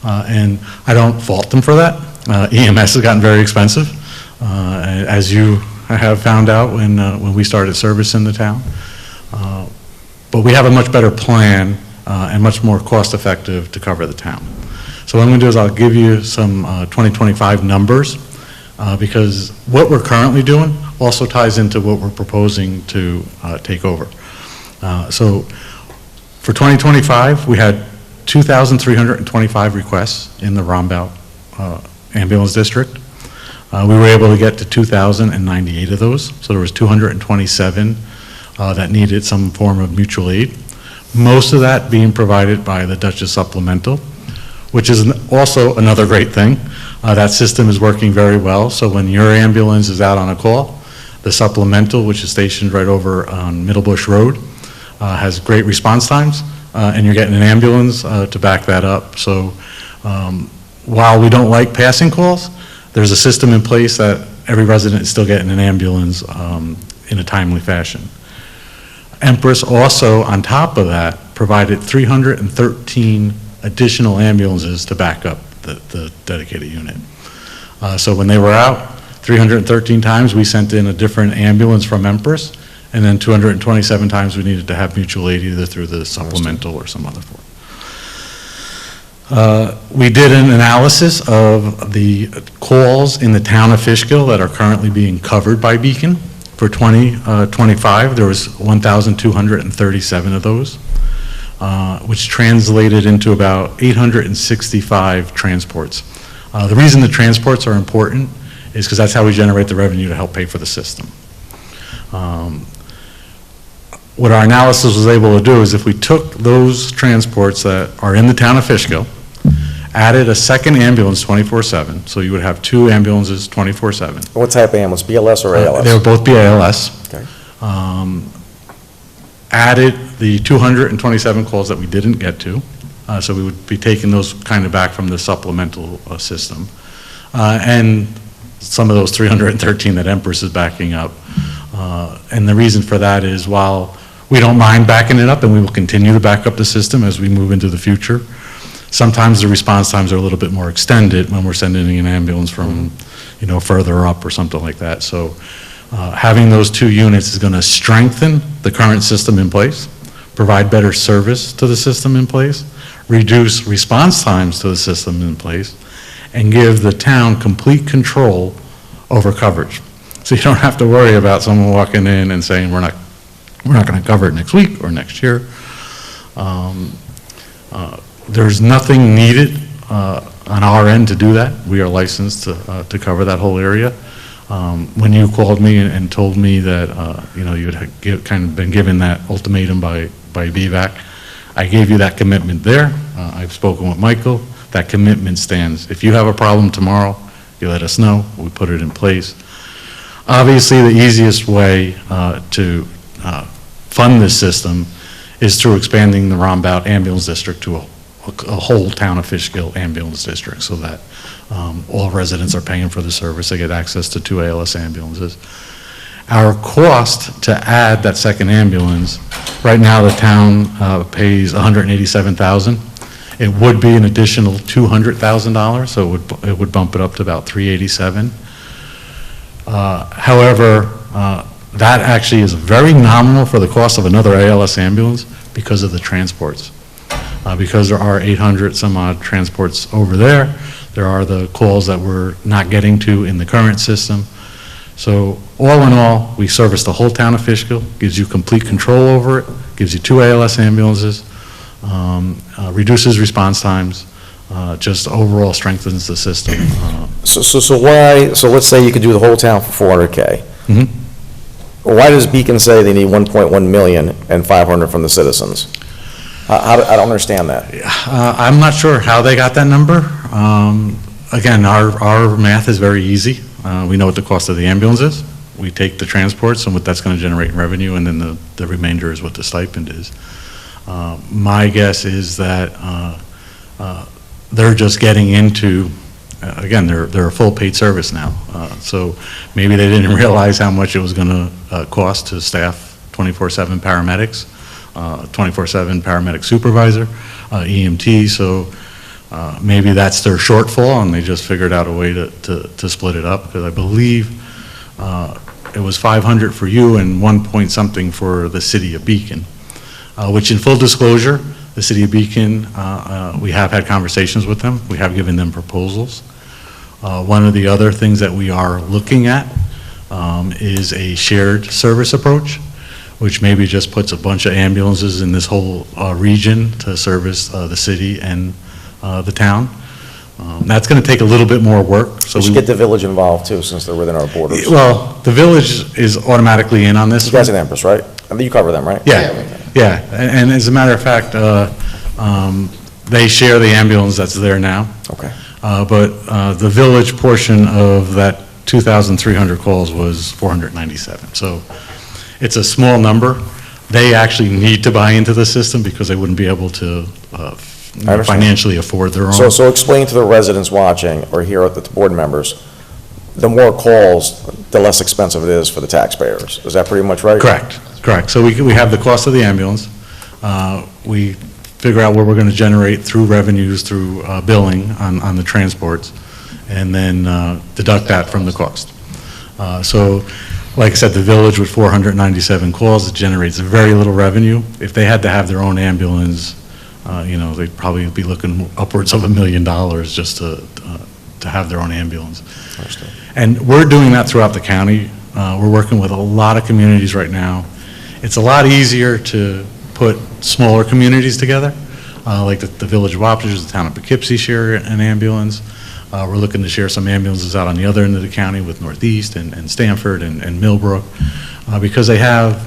And I don't fault them for that. EMS has gotten very expensive, as you have found out when we started service in the town. But we have a much better plan and much more cost-effective to cover the town. So what I'm going to do is I'll give you some 2025 numbers, because what we're currently doing also ties into what we're proposing to take over. So for 2025, we had 2,325 requests in the Rombout Ambulance District. We were able to get to 2,098 of those, so there was 227 that needed some form of mutual aid. Most of that being provided by the Dutchess Supplemental, which is also another great thing. That system is working very well, so when your ambulance is out on a call, the Supplemental, which is stationed right over on Middlebush Road, has great response times, and you're getting an ambulance to back that up. So while we don't like passing calls, there's a system in place that every resident is still getting an ambulance in a timely fashion. Empress also, on top of that, provided 313 additional ambulances to back up the dedicated unit. So when they were out, 313 times we sent in a different ambulance from Empress, and then 227 times we needed to have mutual aid either through the supplemental or some other form. We did an analysis of the calls in the town of Fishkill that are currently being covered by Beacon. For 2025, there was 1,237 of those, which translated into about 865 transports. The reason the transports are important is because that's how we generate the revenue to help pay for the system. What our analysis was able to do is if we took those transports that are in the town of Fishkill, added a second ambulance 24/7, so you would have two ambulances 24/7. What type of ambulance, BLS or ALS? They were both BALS. Okay. Added the 227 calls that we didn't get to, so we would be taking those kind of back from the supplemental system. And some of those 313 that Empress is backing up. And the reason for that is while we don't mind backing it up and we will continue to back up the system as we move into the future, sometimes the response times are a little bit more extended when we're sending an ambulance from, further up or something like that. So having those two units is going to strengthen the current system in place, provide better service to the system in place, reduce response times to the system in place, and give the town complete control over coverage. So you don't have to worry about someone walking in and saying, we're not going to cover it next week or next year. There's nothing needed on our end to do that. We are licensed to cover that whole area. When you called me and told me that you had kind of been given that ultimatum by BVAC, I gave you that commitment there. I've spoken with Michael. That commitment stands. If you have a problem tomorrow, you let us know. We put it in place. Obviously, the easiest way to fund this system is through expanding the Rombout Ambulance District to a whole town of Fishkill ambulance district so that all residents are paying for the service. They get access to 2 ALS ambulances. Our cost to add that second ambulance, right now the town pays $187,000. It would be an additional $200,000, so it would bump it up to about $387,000. However, that actually is very nominal for the cost of another ALS ambulance because of the transports. Because there are 800 some odd transports over there, there are the calls that we're not getting to in the current system. So all in all, we service the whole town of Fishkill, gives you complete control over it, gives you 2 ALS ambulances, reduces response times, just overall strengthens the system. So let's say you could do the whole town for $400K. Mm-hmm. Why does Beacon say they need 1.1 million and 500 from the citizens? I don't understand that. I'm not sure how they got that number. Again, our math is very easy. We know what the cost of the ambulance is. We take the transports and what that's going to generate in revenue, and then the remainder is what the stipend is. My guess is that they're just getting into, again, they're a full paid service now. So maybe they didn't realize how much it was going to cost to staff 24/7 paramedics, 24/7 paramedic supervisor, EMT. So maybe that's their shortfall, and they just figured out a way to split it up. Because I believe it was 500 for you and 1 point something for the city of Beacon. which in full disclosure, the City of Beacon, we have had conversations with them. We have given them proposals. One of the other things that we are looking at is a shared service approach, which maybe just puts a bunch of ambulances in this whole region to service the city and the town. That's going to take a little bit more work. So We should get the village involved too, since they're within our borders. Well, the village is automatically in on this. You guys and Empress, right? I mean, you cover them, right? Yeah. And as a matter of fact, they share the ambulance that's there now. Okay. But the village portion of that 2,300 calls was 497. So it's a small number. They actually need to buy into the system because they wouldn't be able to financially afford their own. So explain to the residents watching or here at the board members, the more calls, the less expensive it is for the taxpayers. Is that pretty much right? Correct. So we have the cost of the ambulance. We figure out what we're going to generate through revenues, through billing on the transports, and then deduct that from the cost. So, like I said, the village with 497 calls, it generates very little revenue. If they had to have their own ambulance, they'd probably be looking upwards of $1 million just to have their own ambulance. Understood. And we're doing that throughout the county. We're working with a lot of communities right now. It's a lot easier to put smaller communities together, like the Village of Wappingers, the town of Poughkeepsie share an ambulance. We're looking to share some ambulances out on the other end of the county with Northeast and Stamford and Millbrook, because they have,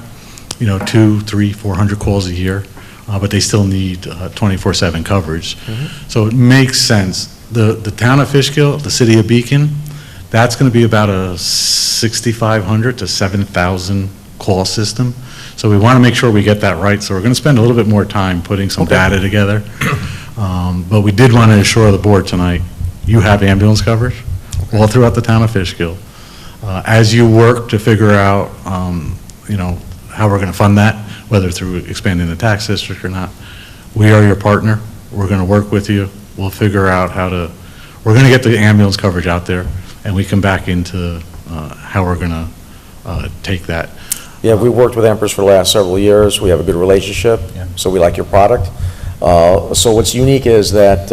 200, 300, 400 calls a year, but they still need 24/7 coverage. So it makes sense. The town of Fishkill, the city of Beacon, that's going to be about a 6,500 to 7,000 call system. So we want to make sure we get that right. So we're going to spend a little bit more time putting some data together. But we did want to assure the board tonight, you have ambulance coverage all throughout the town of Fishkill. As you work to figure out, how we're going to fund that, whether through expanding the tax district or not, we are your partner. We're going to work with you. We'll figure out we're going to get the ambulance coverage out there, and we come back into how we're going to take that. Yeah, we worked with Empress for the last several years. We have a good relationship, so we like your product. So what's unique is that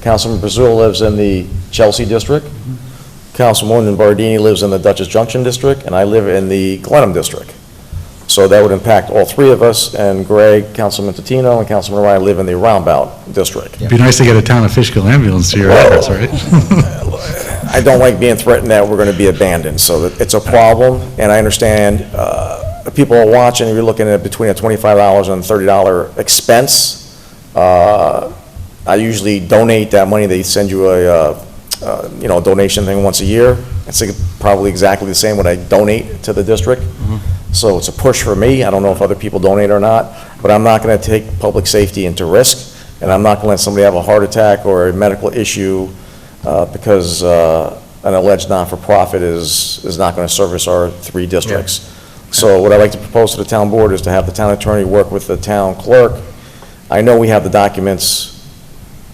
Councilman Brazil lives in the Chelsea district, Councilwoman Bardini lives in the Dutchess Junction district, and I live in the Glenham district. So that would impact all three of us, and Greg, Councilman Totino, and Councilman Ryan live in the Roundabout district. It'd be nice to get a town of Fishkill ambulance to your address, right? I don't like being threatened that we're going to be abandoned, so it's a problem, and I understand people are watching, you're looking at between a $25 and $30 expense. I usually donate that money. They send you a donation thing once a year. It's probably exactly the same what I donate to the district. So it's a push for me. I don't know if other people donate or not, but I'm not going to take public safety into risk, and I'm not going to let somebody have a heart attack or a medical issue because an alleged not-for-profit is not going to service our three districts. So what I'd like to propose to the town board is to have the town attorney work with the town clerk. I know we have the documents.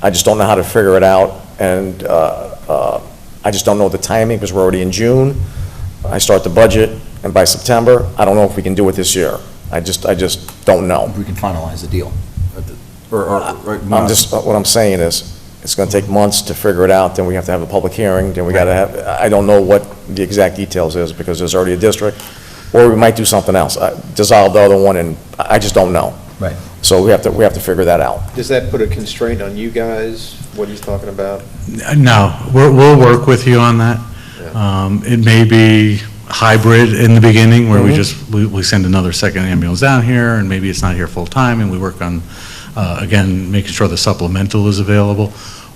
I just don't know how to figure it out, and I just don't know the timing because we're already in June. I start the budget, and by September, I don't know if we can do it this year. I just don't know. We can finalize the deal. What I'm saying is, it's going to take months to figure it out, then we have to have a public hearing, then we got to have, I don't know what the exact details is because there's already a district, or we might do something else, dissolve the other one, and I just don't know. Right. So we have to figure that out. Does that put a constraint on you guys, what he's talking about? No, we'll work with you on that. It may be hybrid in the beginning where we send another second ambulance down here, and maybe it's not here full-time, and we work on, again, making sure the supplemental is available.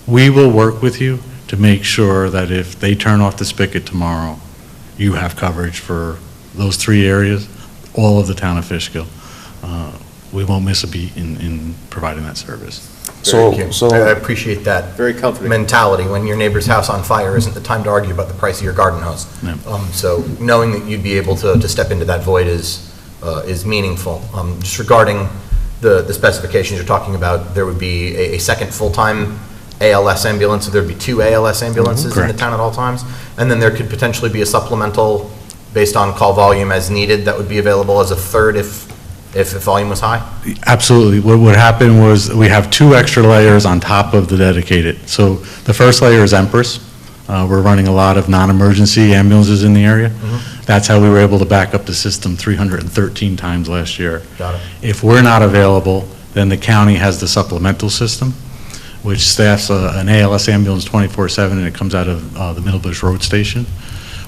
We will work with you to make sure that if they turn off the spigot tomorrow, you have coverage for those three areas, all of the town of Fishkill. We won't miss a beat in providing that service. So I appreciate that very comforting mentality. When your neighbor's house on fire isn't the time to argue about the price of your garden hose. So knowing that you'd be able to step into that void is meaningful. Just regarding the specifications you're talking about, there would be a second full-time ALS ambulance, so there'd be two ALS ambulances in the town at all times, and then there could potentially be a supplemental based on call volume as needed that would be available as a third if if volume was high? Absolutely. What happened was we have 2 extra layers on top of the dedicated. So the first layer is Empress. We're running a lot of non-emergency ambulances in the area. That's how we were able to back up the system 313 times last year. Got it. If we're not available, then the county has the supplemental system, which staffs an ALS ambulance 24/7, and it comes out of the Middlebush Road Station,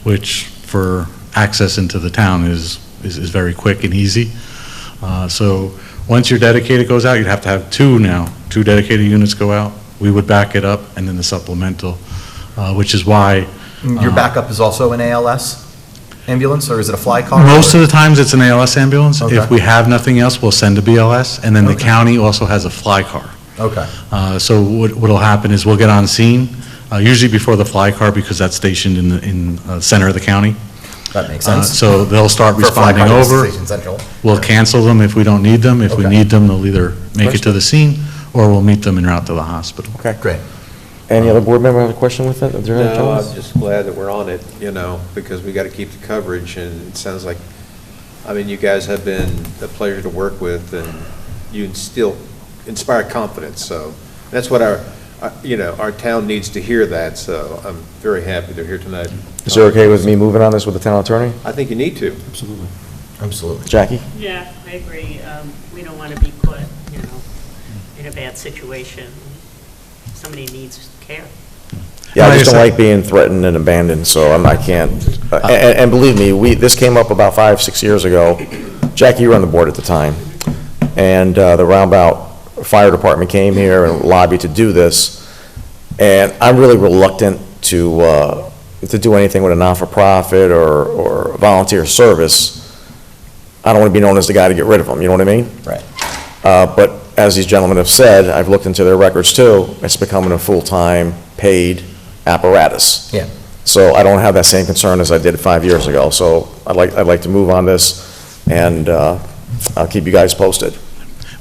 which for access into the town is very quick and easy. So once your dedicated goes out, you'd have to have 2 now. 2 dedicated units go out. We would back it up, and then the supplemental, which is why... Your backup is also an ALS ambulance, or is it a fly car? Most of the times, it's an ALS ambulance. Okay. If we have nothing else, we'll send a BLS, and then the county also has a fly car. Okay. So what'll happen is we'll get on scene, usually before the fly car, because that's stationed in the center of the county. That makes sense. So they'll start For a fly responding car, it's over. Station Central. We'll cancel them if we don't need them. If we Okay. need them, they'll either make it to the scene, or we'll meet them en route to the hospital. Okay. Great. Any other board member have a question with it? Is there any, No, John? I'm just glad that we're on it, you know, because we got to keep the coverage, and it sounds like, I mean, you guys have been a pleasure to work with, and you still inspire confidence, so that's what our town needs to hear that, so I'm very happy they're here tonight. Is it okay with me moving on this with the town attorney? I think you need to. Absolutely. Absolutely. Jackie? Yeah, I agree. We don't want to be put, in a bad situation. Somebody needs care. Yeah, I Like just I don't said- like being threatened and abandoned, so I can't. And believe me, this came up about 5, 6 years ago. Jackie, you were on the board at the time, and the Roundabout Fire Department came here and lobbied to do this, and I'm really reluctant to do anything with a not-for-profit or volunteer service. I don't want to be known as the guy to get rid of them, you know what I mean? Right. But as these gentlemen have said, I've looked into their records too, it's becoming a full-time, paid apparatus. Yeah. So I don't have that same concern as I did 5 years ago. So I'd like to move on this, and I'll keep you guys posted.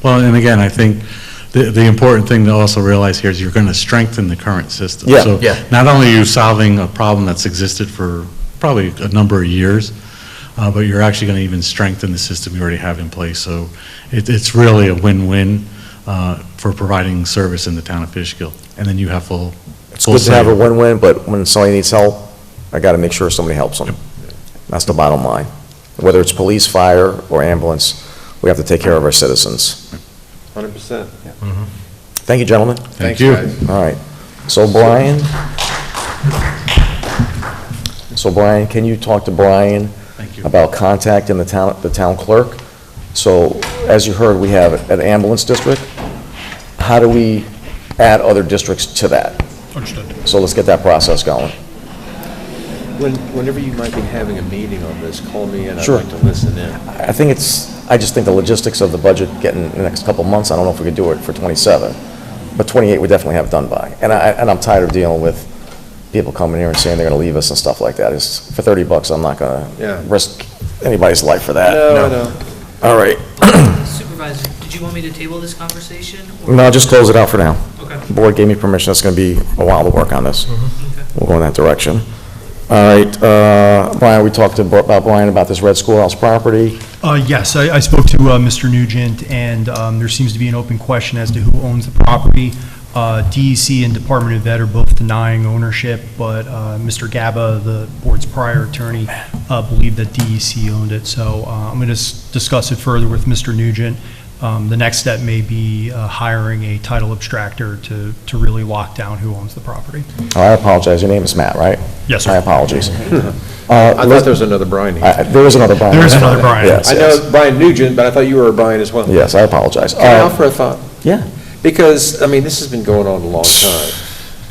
Well, and again, I think the important thing to also realize here is you're going to strengthen the current system. Yeah. So Yeah. not only are you solving a problem that's existed for probably a number of years, but you're actually going to even strengthen the system you already have in place. So it's really a win-win for providing service in the town of Fishkill. And then you have full It's good to have a win-win, but when somebody needs help, I got to make sure somebody helps them. That's the bottom line. Whether it's police, fire, or ambulance, we have to take care of our citizens. 100%. Thank you, gentlemen. Thank you. Thanks, guys. All right. So Brian, can you talk to Brian Thank you. about contacting the town clerk? So as you heard, we have an ambulance district. How do we add other districts to that? Understood. So let's get that process going. Whenever you might be having a meeting on this, call me and I'd Sure. like to listen in. I just think the logistics of the budget getting in the next couple of months, I don't know if we could do it for 27, but 28 we definitely have done by. And I'm tired of dealing with people coming here and saying they're going to leave us and stuff like that. It's, for $30, I'm not going Yeah. to risk anybody's life for that. No. All right. Supervisor, did you want me to table this conversation? or- No, just close it out for now. Okay. The board gave me permission. It's going to be a while to work on this. Okay. We'll go in that direction. All right, Brian, we talked about Brian about this red schoolhouse property. Yes, I spoke to Mr. Nugent, and there seems to be an open question as to who owns the property. DEC and Department of Ed are both denying ownership, but Mr. Gaba, the board's prior attorney, believed that DEC owned it. So I'm going to discuss it further with Mr. Nugent. The next step may be hiring a title abstractor to really lock down who owns the property. Oh, I apologize. Your name is Matt, right? Yes, sir. My apologies. I thought there was another Brian here. There is another Brian. There is another Brian. Yes, I yes. know Brian Nugent, but I thought you were a Brian as well. Yes, I apologize. Can I offer a thought? Yeah. Because, I mean, this has been going on a long time.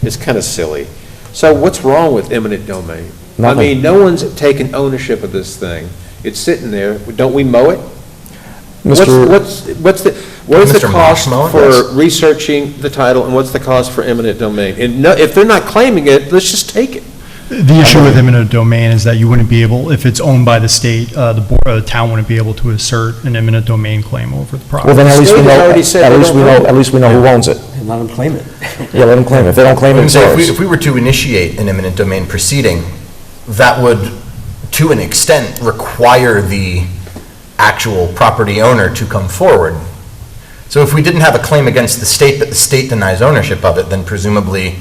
It's kind of silly. So what's wrong with eminent domain? I Nothing. mean, no one's taken ownership of this thing. It's sitting there. Don't we mow it? Mr. What is the Mr. cost Marshmallow? for Yes. researching the title, and what's the cost for eminent domain? And no, if they're not claiming it, let's just take it. The issue with eminent domain is that you wouldn't be able, if it's owned by the state, the town wouldn't be able to assert an eminent domain claim over the property. Well, then at least we State has know, already said they don't own it. at least we know who owns it. And let them claim it. Yeah, let them claim it. If they don't claim it, it's So theirs. if we were to initiate an eminent domain proceeding, that would, to an extent, require the actual property owner to come forward. So if we didn't have a claim against the state, but the state denies ownership of it, then presumably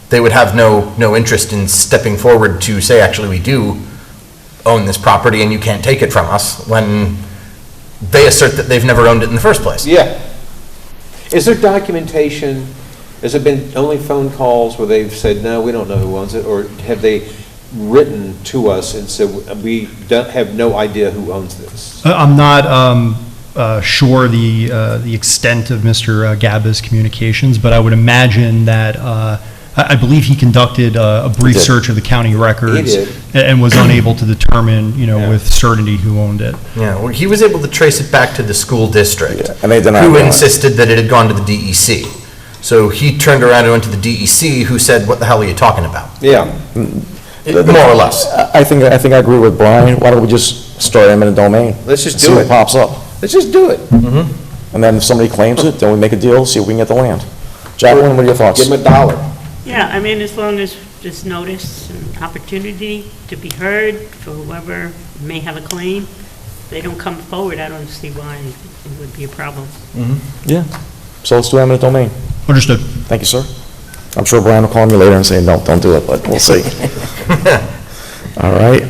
they would have no interest in stepping forward to say, actually, we do own this property and you can't take it from us, when they assert that they've never owned it in the first place. Yeah. Is there documentation, has there been only phone calls where they've said, no, we don't know who owns it, or have they written to us and said, we have no idea who owns this? I'm not sure the extent of Mr. Gaba's communications, but I would imagine that I believe he conducted a brief search of the county records and was unable to determine, with certainty who owned it. Yeah, well, he was able to trace it back to the school district, and they denied who that. insisted that it had gone to the DEC. So he turned around and went to the DEC, who said, what the hell are you talking about? Yeah. More or less. I think I agree with Brian. Why don't we just start eminent domain? Let's just and do see it. what pops up. Let's just do it. And then if somebody claims it, then we make a deal, see if we can get the land. Jacqueline, what are your thoughts? Give them $1. Yeah, I mean, as long as there's notice and opportunity to be heard for whoever may have a claim, if they don't come forward, I don't see why it would be a problem. Yeah. So let's do eminent domain. Understood. Thank you, sir. I'm sure Brian will call me later and say, no, don't do it, but we'll see. All right.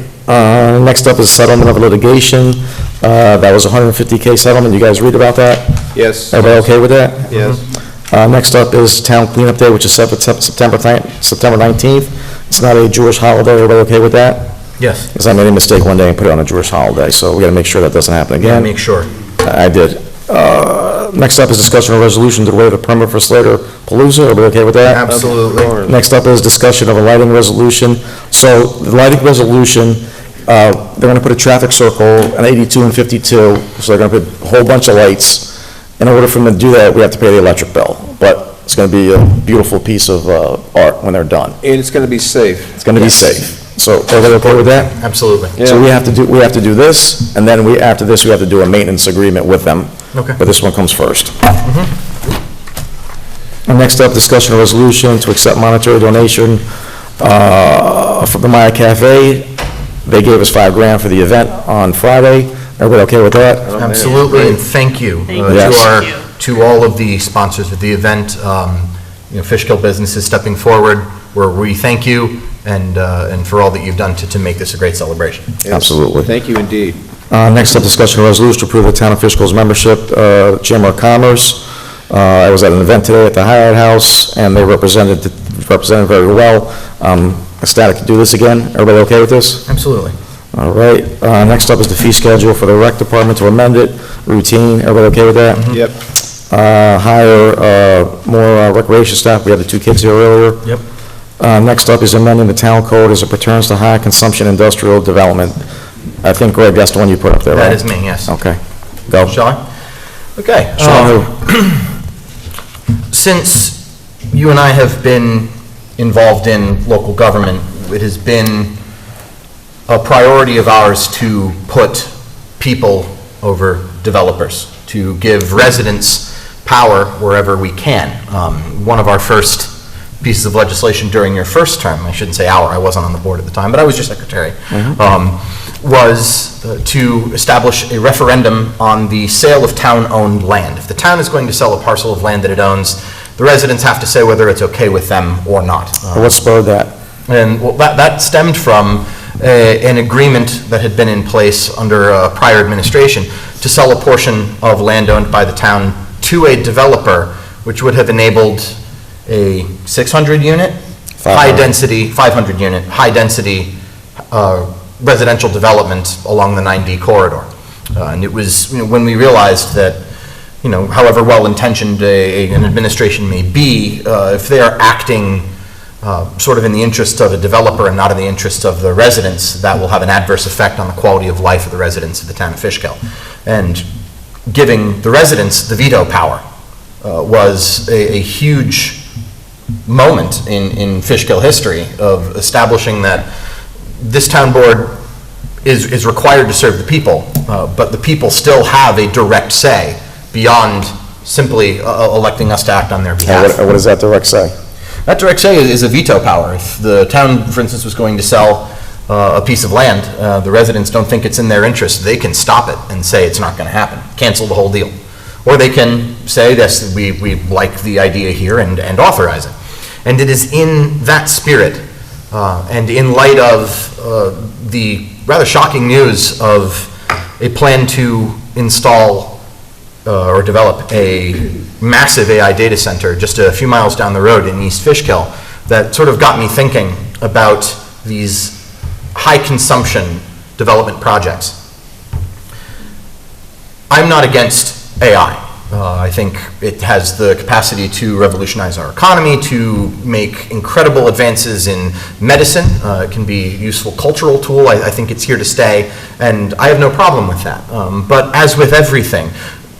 Next up is settlement of litigation. That was a $150K settlement. You guys read about that? Yes. Everybody okay with that? Yes. Next up is town cleanup day, which is September 19th. It's not a Jewish holiday. Everybody okay with that? Yes. Because I made a mistake one day and put it on a Jewish holiday, so we got to make sure that doesn't happen again. Yeah, make sure. I did. Next up is discussion of resolution to waive the permit for Slater Palooza. Everybody okay with that? Absolutely. Next up is discussion of a lighting resolution. So the lighting resolution, they're going to put a traffic circle on 82 and 52, so they're going to put a whole bunch of lights. In order for them to do that, we have to pay the electric bill, but it's going to be a beautiful piece of art when they're done. And it's going to be safe. It's going to be safe. So everybody okay with that? Absolutely. So we have to do this, and then after this, we have to do a maintenance agreement with them. Okay. But this one comes first. And next up, discussion of resolution to accept monetary donation from the Maya Cafe. They gave us $5,000 for the event on Friday. Everybody okay with that? Absolutely, and thank you to all of the sponsors of the event. Fishkill businesses stepping forward, where we thank you, and for all that you've done to make this a great celebration. Yes. Absolutely. Thank you indeed. Next up, discussion of resolution to approve the town of Fishkill's membership, Chamber of Commerce. I was at an event today at the Hyatt House, and they represented very well. Ecstatic to do this again. Everybody okay with this? Absolutely. All right. Next up is the fee schedule for the rec department to amend it. Routine. Everybody okay with that? Yep. Hire more recreation staff. We had the 2 kids here earlier. Yep. Next up is amending the town code as it pertains to high consumption industrial development. I think, Greg, that's the one you put up there, right? That is me, yes. Okay. Go. Shall I? Okay. Since you and I have been involved in local government, it has been a priority of ours to put people over developers, to give residents power wherever we can. One of our first pieces of legislation during your first term, I shouldn't say our, I wasn't on the board at the time, but I was your secretary, was to establish a referendum on the sale of town-owned land. If the town is going to sell a parcel of land that it owns, the residents have to say whether it's okay with them or not. What spurred that? And well, that stemmed from an agreement that had been in place under a prior administration to sell a portion of land owned by the town to a developer, which would have enabled a 600-unit, high-density, 500-unit, high-density residential development along the 9D corridor. And it was, when we realized that, however well-intentioned an administration may be, if they are acting sort of in the interest of a developer and not in the interest of the residents, that will have an adverse effect on the quality of life of the residents of the town of Fishkill. And giving the residents the veto power was a huge moment in Fishkill history of establishing that this town board is required to serve the people, but the people still have a direct say beyond simply electing us to act on their behalf. What does that direct say? That direct say is a veto power. If the town, for instance, was going to sell a piece of land, the residents don't think it's in their interest, they can stop it and say it's not going to happen, cancel the whole deal. Or they can say, yes, we like the idea here and authorize it. And it is in that spirit, and in light of the rather shocking news of a plan to install or develop a massive AI data center just a few miles down the road in East Fishkill, that sort of got me thinking about these high consumption development projects. I'm not against AI. I think it has the capacity to revolutionize our economy, to make incredible advances in medicine. It can be a useful cultural tool. I think it's here to stay, and I have no problem with that. But as with everything,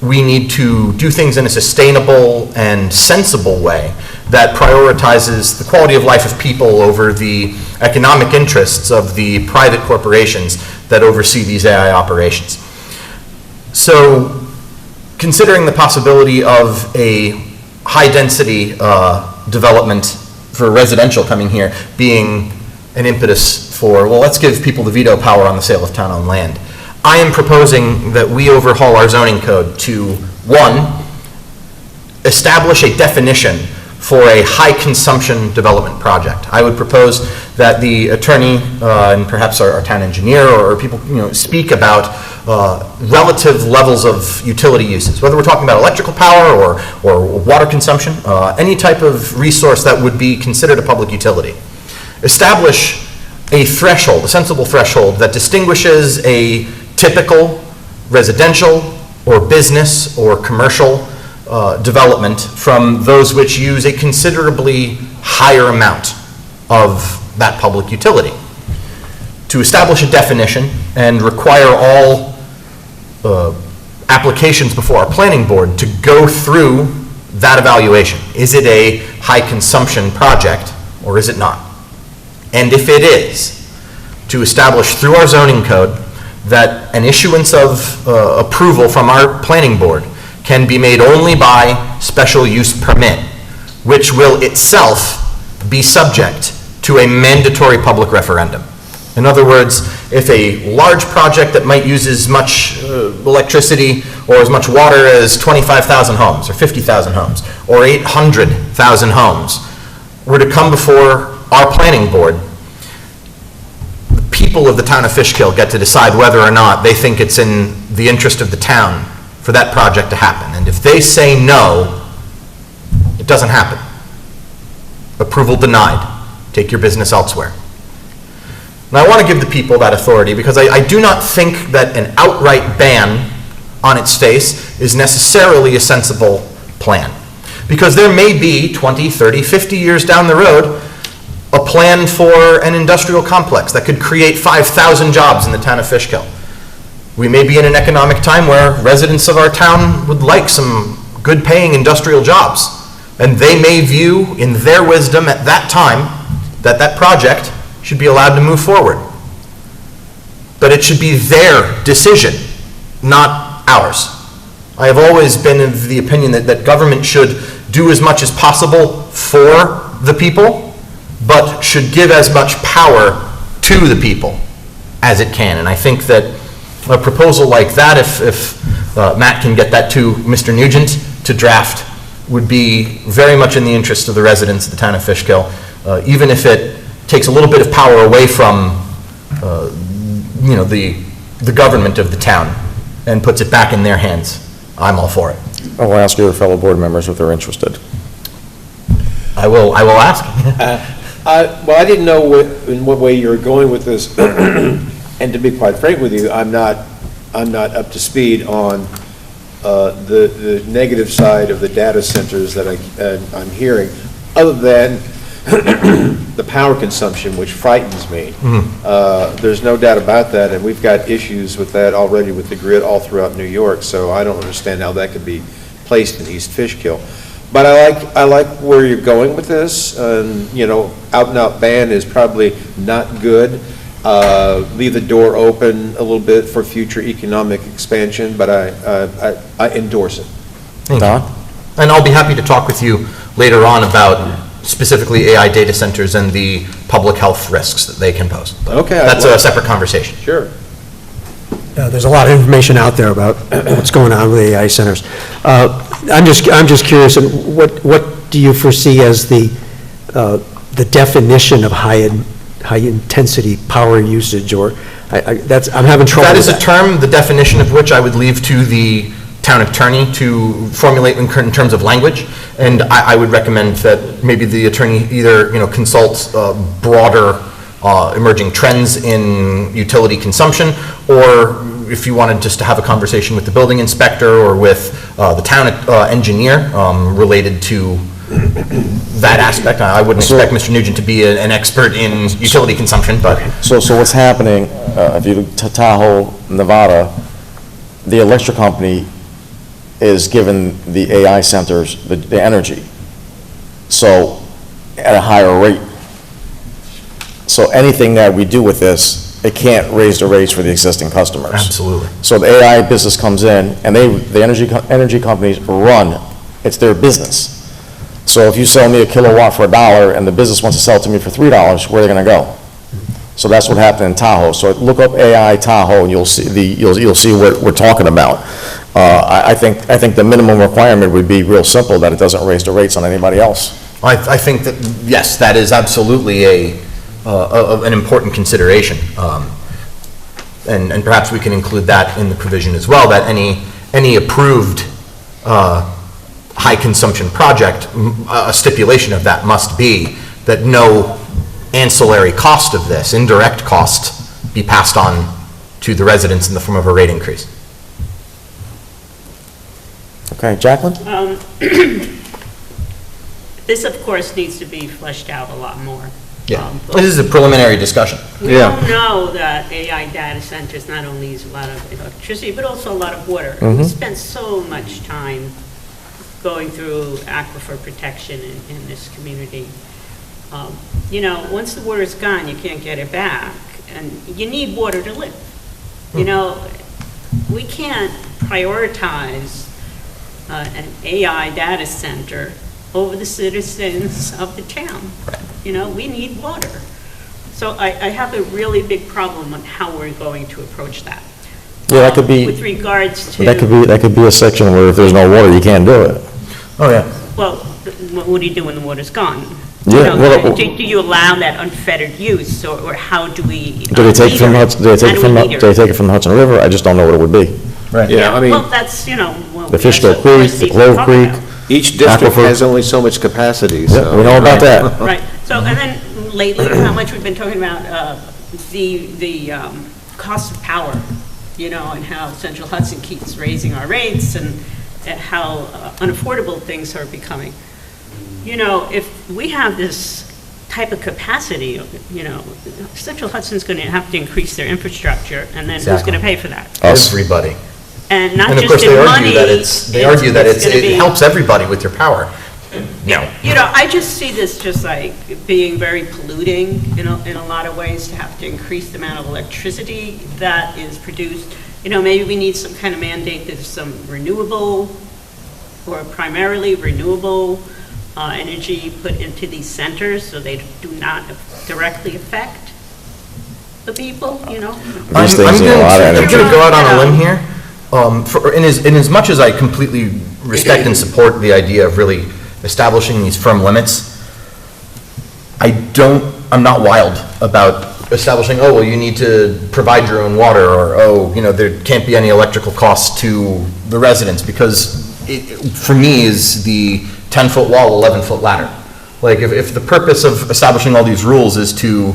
we need to do things in a sustainable and sensible way that prioritizes the quality of life of people over the economic interests of the private corporations that oversee these AI operations. So, considering the possibility of a high-density development for residential coming here being an impetus for, well, let's give people the veto power on the sale of town-owned land, I am proposing that we overhaul our zoning code to, one, establish a definition for a high-consumption development project. I would propose that the attorney and perhaps our town engineer or people speak about relative levels of utility uses, whether we're talking about electrical power or water consumption, any type of resource that would be considered a public utility. Establish a threshold, a sensible threshold that distinguishes a typical residential or business or commercial development from those which use a considerably higher amount of that public utility. To establish a definition and require all applications before our planning board to go through that evaluation. Is it a high consumption project or is it not? And if it is, to establish through our zoning code that an issuance of approval from our planning board can be made only by special use permit, which will itself be subject to a mandatory public referendum. In other words, if a large project that might use as much electricity or as much water as 25,000 homes or 50,000 homes or 800,000 homes were to come before our planning board, the people of the town of Fishkill get to decide whether or not they think it's in the interest of the town for that project to happen. And if they say no, it doesn't happen. Approval denied. Take your business elsewhere. And I want to give the people that authority because I do not think that an outright ban on its face is necessarily a sensible plan. Because there may be 20, 30, 50 years down the road a plan for an industrial complex that could create 5,000 jobs in the town of Fishkill. We may be in an economic time where residents of our town would like some good paying industrial jobs. And they may view in their wisdom at that time that that project should be allowed to move forward. But it should be their decision, not ours. I have always been of the opinion that government should do as much as possible for the people, but should give as much power to the people as it can. And I think that a proposal like that, if Matt can get that to Mr. Nugent to draft, would be very much in the interest of the residents of the town of Fishkill, even if it takes a little bit of power away from the government of the town and puts it back in their hands. I'm all for it. I will ask your fellow board members if they're interested. I will ask. Well, I didn't know in what way you were going with this, and to be quite frank with you, I'm not up to speed on the negative side of the data centers that I'm hearing, other than the power consumption, which frightens me. There's no doubt about that, and we've got issues with that already with the grid all throughout New York, so I don't understand how that could be placed in East Fishkill. But I like where you're going with this, and out-and-out ban is probably not good. Leave the door open a little bit for future economic expansion, but I endorse it. Thank you. And I'll be happy to talk with you later on about specifically AI data centers and the public health risks that they can pose. But Okay, that's a separate conversation. Sure. There's a lot of information out there about what's going on with AI centers. I'm just curious, what do you foresee as the definition of high-intensity power usage, or, I'm having trouble That with is a term, the definition of which I would leave to the town attorney to formulate in terms of language, and I would recommend that maybe the attorney either, consult broader emerging trends in utility consumption, or if you wanted just to have a conversation with the building inspector or with the town engineer related to that aspect. I wouldn't expect Mr. Nugent to be an expert in utility consumption, but. So what's happening, if you look to Tahoe, Nevada, the electric company is giving the AI centers the energy, so at a higher rate. So anything that we do with this, it can't raise the rates for the existing customers. Absolutely. So the AI business comes in, and the energy companies run, it's their business. So if you sell me a kilowatt for $1 and the business wants to sell it to me for $3, where are they going to go? So that's what happened in Tahoe. So look up AI Tahoe, and you'll see what we're talking about. I think the minimum requirement would be real simple, that it doesn't raise the rates on anybody else. I think that, yes, that is absolutely an important consideration. And perhaps we can include that in the provision as well, that any approved high consumption project, a stipulation of that must be that no ancillary cost of this, indirect cost, be passed on to the residents in the form of a rate increase. Okay, Jacqueline? This, of course, needs to be fleshed out a lot more. Yeah, this is a preliminary discussion. We all know that AI data centers not only use a lot of electricity, but also a lot of water. We spend so much time going through aquifer protection in this community. Once the water is gone, you can't get it back, and you need water to live. We can't prioritize an AI data center over the citizens of the town. We need water. So I have a really big problem on how we're going to approach that. Yeah, that could be. With regards to. That could be a section where if there's no water, you can't do it. Oh, yeah. Well, what do you do when the water's gone? Yeah, do you allow that unfettered use, or how do we? Do they take it from Hudson? Do they take it from the Hudson River? I just don't know what it would be. Right. Yeah, I mean. Well, that's, the Fishkill Creek, the Clove Creek. Each district has only so much capacity, so. Yeah, we know about that. Right. So, and then lately, how much we've been talking about the cost of power, and how Central Hudson keeps raising our rates, and how unaffordable things are becoming. If we have this type of capacity, Central Hudson's going to have to increase their infrastructure, and then who's going to pay for that? Everybody. And not And of just course, in money. they argue that it helps everybody with your power. No. I just see this just like being very polluting in a lot of ways, to have to increase the amount of electricity that is produced. Maybe we need some kind of mandate that there's some renewable or primarily renewable energy put into these centers, so they do not directly affect the people, I'm going to go out on a limb here. In as much as I completely respect and support the idea of really establishing these firm limits, I'm not wild about establishing, you need to provide your own water, or, there can't be any electrical cost to the residents, because it, for me, is the 10-foot wall, 11-foot ladder. Like, if the purpose of establishing all these rules is to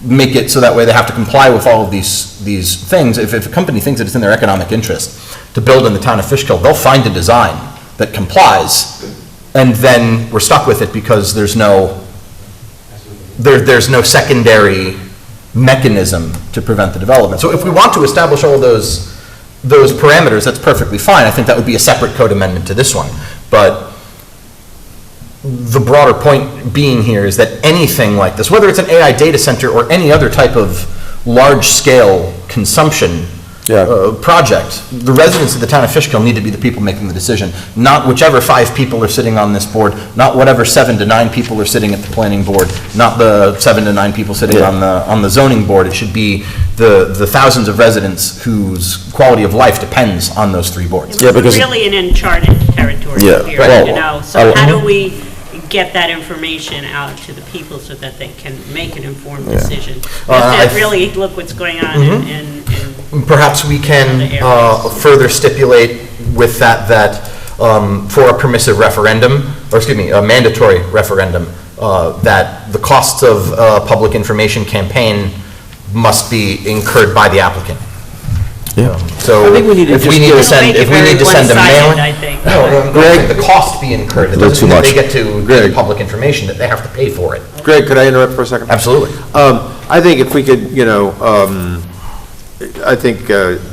make it so that way they have to comply with all of these things, if a company thinks that it's in their economic interest to build in the town of Fishkill, they'll find a design that complies, and then we're stuck with it because there's no secondary mechanism to prevent the development. So if we want to establish all those parameters, that's perfectly fine. I think that would be a separate code amendment to this one. But the broader point being here is that anything like this, whether it's an AI data center or any other type of large-scale consumption, project, the residents of the town of Fishkill need to be the people making the decision, not whichever 5 people are sitting on this board, not whatever 7 to 9 people are sitting at the planning board, not the 7 to 9 people sitting on the zoning board. It should be the thousands of residents whose quality of life depends on those 3 boards. It's really an uncharted territory here, you know, so how do we get that information out to the people so that they can make an informed decision? Really look what's going on in perhaps we can further stipulate with that for a permissive referendum, or excuse me, a mandatory referendum, that the costs of a public information campaign must be incurred by the applicant. So I think we need to if we need to send a mailing, I think. no, Greg, the cost be incurred. It doesn't mean that they get to get public information, that they have to pay for it. Greg, could I interrupt for a second? Absolutely. I think if we could, I think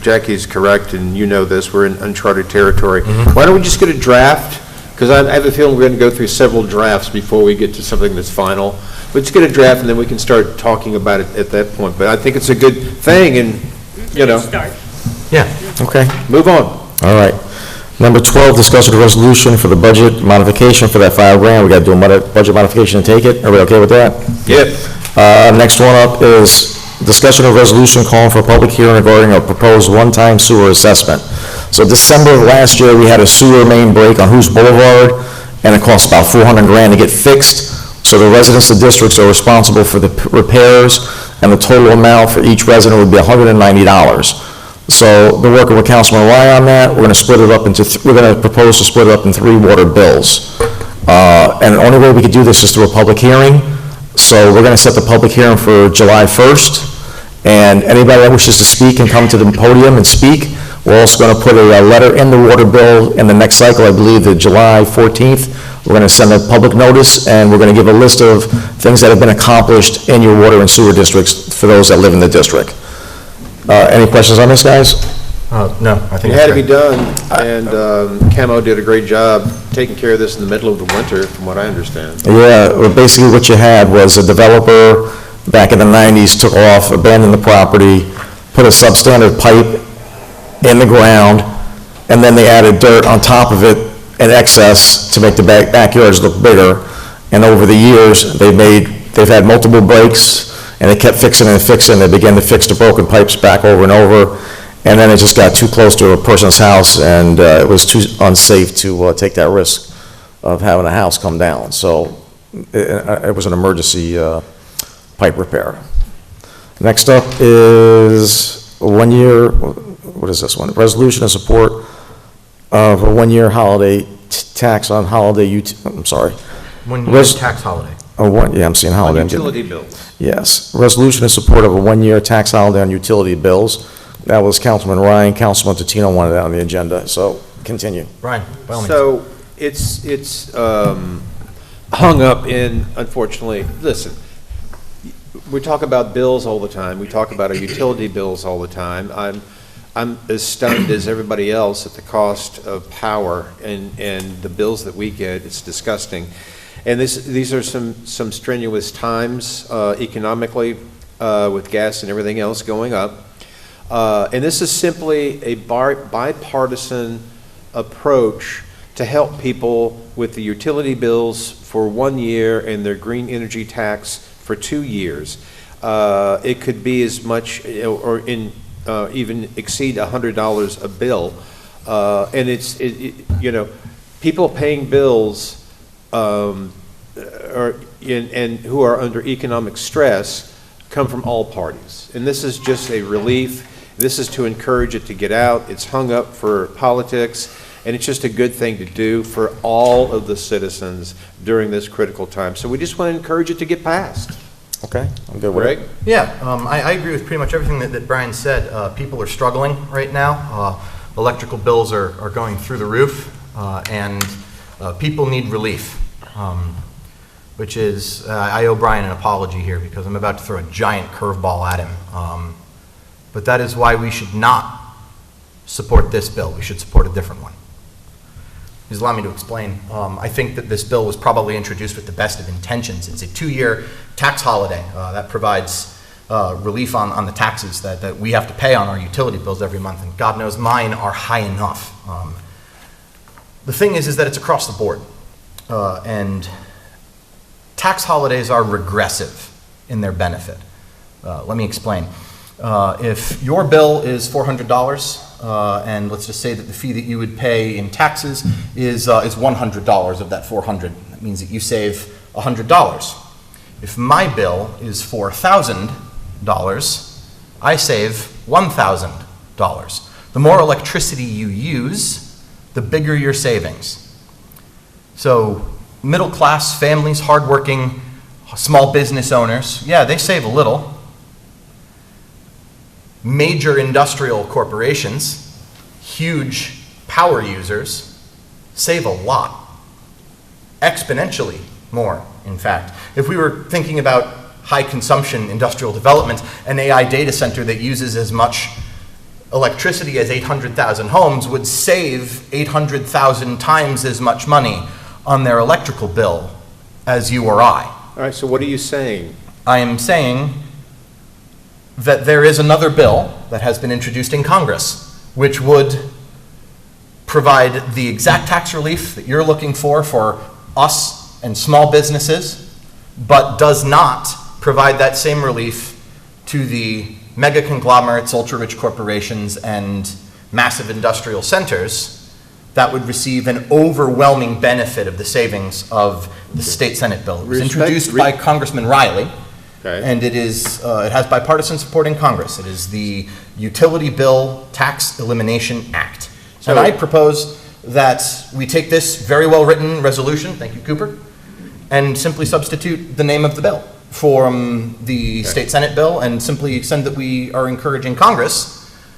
Jackie's correct, and you know this, we're in uncharted territory. Why don't we just get a draft? Because I have a feeling we're going to go through several drafts before we get to something that's final. Let's get a draft, and then we can start talking about it at that point. But I think it's a good thing, and, Start. Yeah. Okay. Move on. All right. Number 12, discussion of resolution for the budget modification for that $5,000. We got to do a budget modification and take it. Are we okay with that? Yep. Next one up is discussion of resolution calling for a public hearing regarding a proposed one-time sewer assessment. So December of last year, we had a sewer main break on Hoos Boulevard, and it cost about $400,000 to get fixed. So the residents of districts are responsible for the repairs, and the total amount for each resident would be $190. So we're working with Councilman Ryan on that. We're going to split it up into, we're going to propose to split it up in 3 water bills. And the only way we could do this is through a public hearing. So we're going to set the public hearing for July 1st. And anybody that wishes to speak can come to the podium and speak. We're also going to put a letter in the water bill in the next cycle, I believe, the July 14th. We're going to send a public notice, and we're going to give a list of things that have been accomplished in your water and sewer districts for those that live in the district. Any questions on this, guys? No, I think it had to be done, and Camo did a great job taking care of this in the middle of the winter, from what I understand. Yeah, well, basically what you had was a developer back in the 90s took off, abandoned the property, put a substandard pipe in the ground, and then they added dirt on top of it in excess to make the backyards look bigger. And over the years, they've had multiple breaks, and they kept fixing and fixing. They began to fix the broken pipes back over and over, and then it just got too close to a person's house, and it was too unsafe to take that risk of having a house come down. So it was an emergency pipe repair. Next up is a 1-year, what is this one? Resolution in support of a 1-year holiday tax on holiday, I'm sorry. 1-year tax holiday. Yeah, I'm seeing holiday. On utility bills. Yes. Resolution in support of a 1-year tax holiday on utility bills. That was Councilman Ryan. Councilman Tatino wanted that on the agenda, so continue. Ryan, by all means. So it's hung up in, unfortunately, listen, we talk about bills all the time. We talk about our utility bills all the time. I'm as stunned as everybody else at the cost of power and the bills that we get. It's disgusting. And these are some strenuous times economically with gas and everything else going up. And this is simply a bipartisan approach to help people with the utility bills for 1 year and their green energy tax for 2 years. It could be as much or even exceed $100 a bill. And people paying bills and who are under economic stress come from all parties. And this is just a relief. This is to encourage it to get out. It's hung up for politics, and it's just a good thing to do for all of the citizens during this critical time. So we just want to encourage it to get passed. Okay, I'm good with it. Yeah, I agree with pretty much everything that Brian said. People are struggling right now. Electrical bills are going through the roof, and people need relief, which is, I owe Brian an apology here because I'm about to throw a giant curveball at him. But that is why we should not support this bill. We should support a different one. Please allow me to explain. I think that this bill was probably introduced with the best of intentions. It's a 2-year tax holiday that provides relief on the taxes that we have to pay on our utility bills every month, and God knows mine are high enough. The thing is that it's across the board, and tax holidays are regressive in their benefit. Let me explain. If your bill is $400, and let's just say that the fee that you would pay in taxes is $100 of that $400, that means that you save $100. If my bill is $4,000, I save $1,000. The more electricity you use, the bigger your savings. So middle-class families, hardworking, small business owners, yeah, they save a little. Major industrial corporations, huge power users, save a lot. Exponentially more, in fact. If we were thinking about high consumption industrial development, an AI data center that uses as much electricity as 800,000 homes would save 800,000 times as much money on their electrical bill as you or I. All right, so what are you saying? I am saying that there is another bill that has been introduced in Congress which would provide the exact tax relief that you're looking for us and small businesses, but does not provide that same relief to the mega conglomerates, ultra-rich corporations, and massive industrial centers that would receive an overwhelming benefit of the savings of the state Senate bill. It was introduced by Congressman Riley, and it has bipartisan support in Congress. It is the Utility Bill Tax Elimination Act. And I propose that we take this very well-written resolution, thank you, Cooper, and simply substitute the name of the bill from the state Senate bill, and simply send that we are encouraging Congress,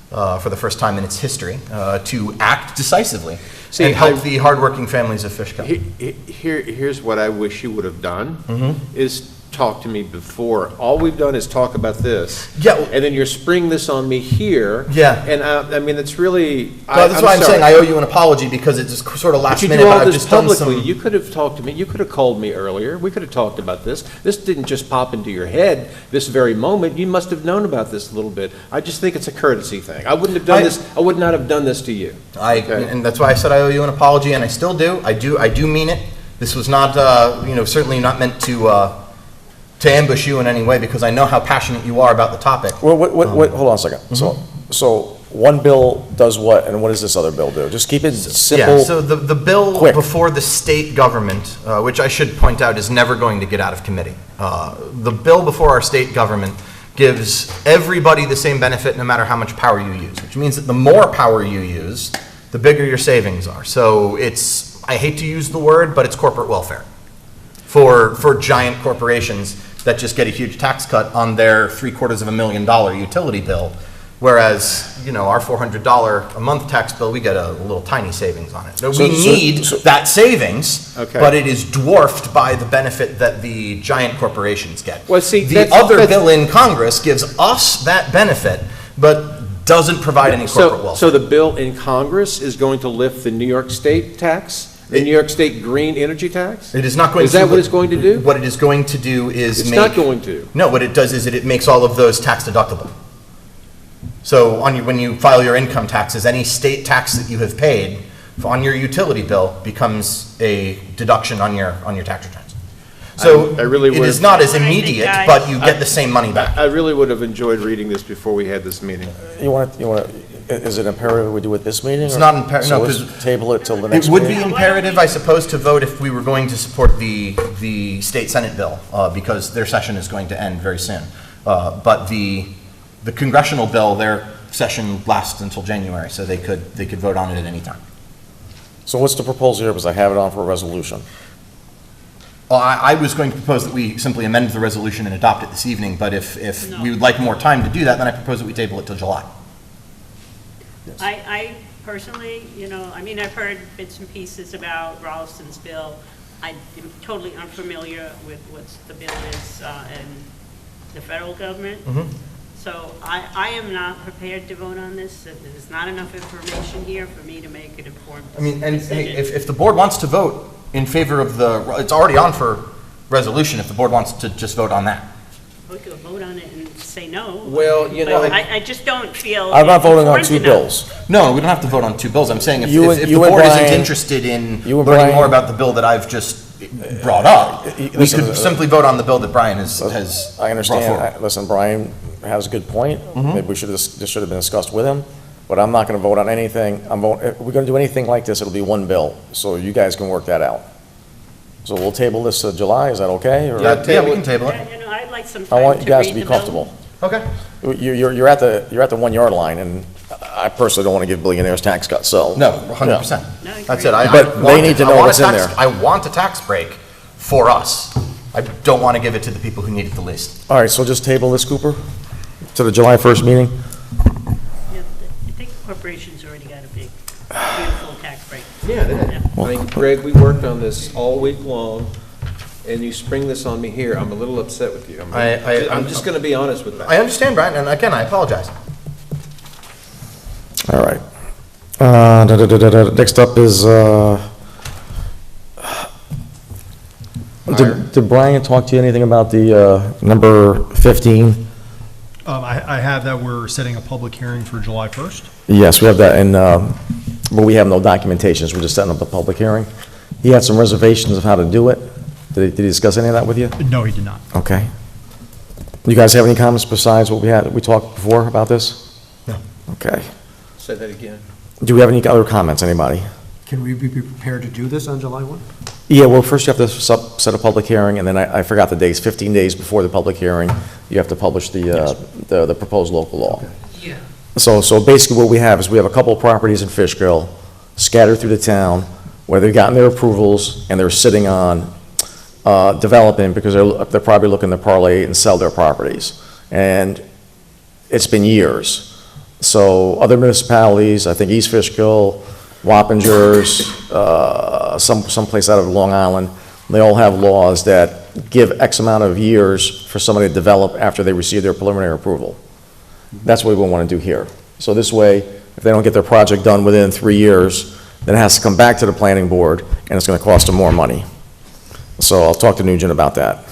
for the first time in its history, to act decisively and help the hardworking families of Fishkill. Here's what I wish you would have done, is talk to me before. All we've done is talk about this. Yeah. And then you're springing this on me here. Yeah. And I mean, it's really. That's why I'm saying I owe you an apology, because it's just sort of last minute. You do all I've this just done publicly. some. You could have talked to me. You could have called me earlier. We could have talked about this. This didn't just pop into your head this very moment. You must have known about this a little bit. I just think it's a courtesy thing. I wouldn't have done this. I would not have done this to you. And that's why I said I owe you an apology, and I still do. I do mean it. This was not, certainly not meant to ambush you in any way, because I know how passionate you are about the topic. Wait, hold on a second. So one bill does what, and what does this other bill do? Just keep it simple. Yeah, so the bill before the state government, which I should point out is never going to get out of committee. The bill before our state government gives everybody the same benefit no matter how much power you use, which means that the more power you use, the bigger your savings are. So it's, I hate to use the word, but it's corporate welfare for giant corporations that just get a huge tax cut on their $750,000 utility bill, whereas, our $400 a month tax bill, we get a little tiny savings on it. We need that savings, but it is dwarfed by the benefit that the giant corporations get. Well, see, the other bill in Congress gives us that benefit, but doesn't provide any corporate welfare. So the bill in Congress is going to lift the New York State tax? The New York State green energy tax? It is not going to. Is that what it's going to do? What it is going to do is It's not going to. No, what it does is it makes all of those tax deductible. So when you file your income taxes, any state tax that you have paid on your utility bill becomes a deduction on your tax returns. So it is not as immediate, but you get the same money back. I really would have enjoyed reading this before we had this meeting. Is it imperative we do it this meeting? It's not imperative, no, because table it till the next it meeting? would be imperative, I suppose, to vote if we were going to support the state Senate bill, because their session is going to end very soon. But the congressional bill, their session lasts until January, so they could vote on it at any time. So what's the proposal here, because I have it on for a resolution? Well, I was going to propose that we simply amend the resolution and adopt it this evening, but if we would like more time to do that, then I propose that we table it till July. I personally, I've heard bits and pieces about Rolliston's bill. I am totally unfamiliar with what the bill is in the federal government. So I am not prepared to vote on this. There's not enough information here for me to make an informed decision. Hey, if the board wants to vote in favor of it's already on for resolution if the board wants to just vote on that. we could vote on it and say no. Well, you know, But I just don't feel. I'm not it's voting on important two enough. bills. No, we don't have to vote on two bills. I'm saying if You and- if the you and board isn't Brian- interested in you and learning Brian- more about the bill that I've just brought up, we listen, could simply vote on the bill that Brian has I brought understand. forward. Listen, Brian has a good point. Mhm. Maybe this should have been discussed with him, but I'm not going to vote on anything. If we're going to do anything like this, it'll be one bill, so you guys can work that out. So we'll table this to July, is that okay? or- Yeah, we can table it. You know, I'd like some I time want you to guys to read be the bill. comfortable. Okay. You're at the 1 yard line, and I personally don't want to give billionaires tax cuts, so. No, 100%. That's it. But they need to know what's in there. I want a tax break for us. I don't want to give it to the people who need it the least. All right, so just table this, Cooper, to the July 1st meeting? Yeah, I think corporations already got a big, beautiful tax break. Yeah, they did. I mean, Greg, we worked on this all week long, and you spring this on me here. I'm a little upset with you. I'm just going to be honest with that. I understand, Brian, and again, I apologize. All right. Next up is, did Brian talk to you anything about the number 15? I have that we're setting a public hearing for July 1st. Yes, we have that, and, but we have no documentations, we're just setting up the public hearing. He had some reservations of how to do it. Did he discuss any of that with you? No, he did not. Okay. You guys have any comments besides what we talked before about this? No. Okay. Say that again. Do we have any other comments, anybody? Can we be prepared to do this on July 1? Yeah, well, first you have to set a public hearing, and then I forgot the dates, 15 days before the public hearing, you have to publish the proposed local law. Yeah. So basically what we have is we have a couple of properties in Fishkill scattered through the town where they've gotten their approvals and they're sitting on developing because they're probably looking to parlay and sell their properties. And it's been years. So other municipalities, I think East Fishkill, Wappingers, someplace out of Long Island, they all have laws that give X amount of years for somebody to develop after they receive their preliminary approval. That's what we want to do here. So this way, if they don't get their project done within 3 years, then it has to come back to the planning board, and it's going to cost them more money. So I'll talk to Nugent about that.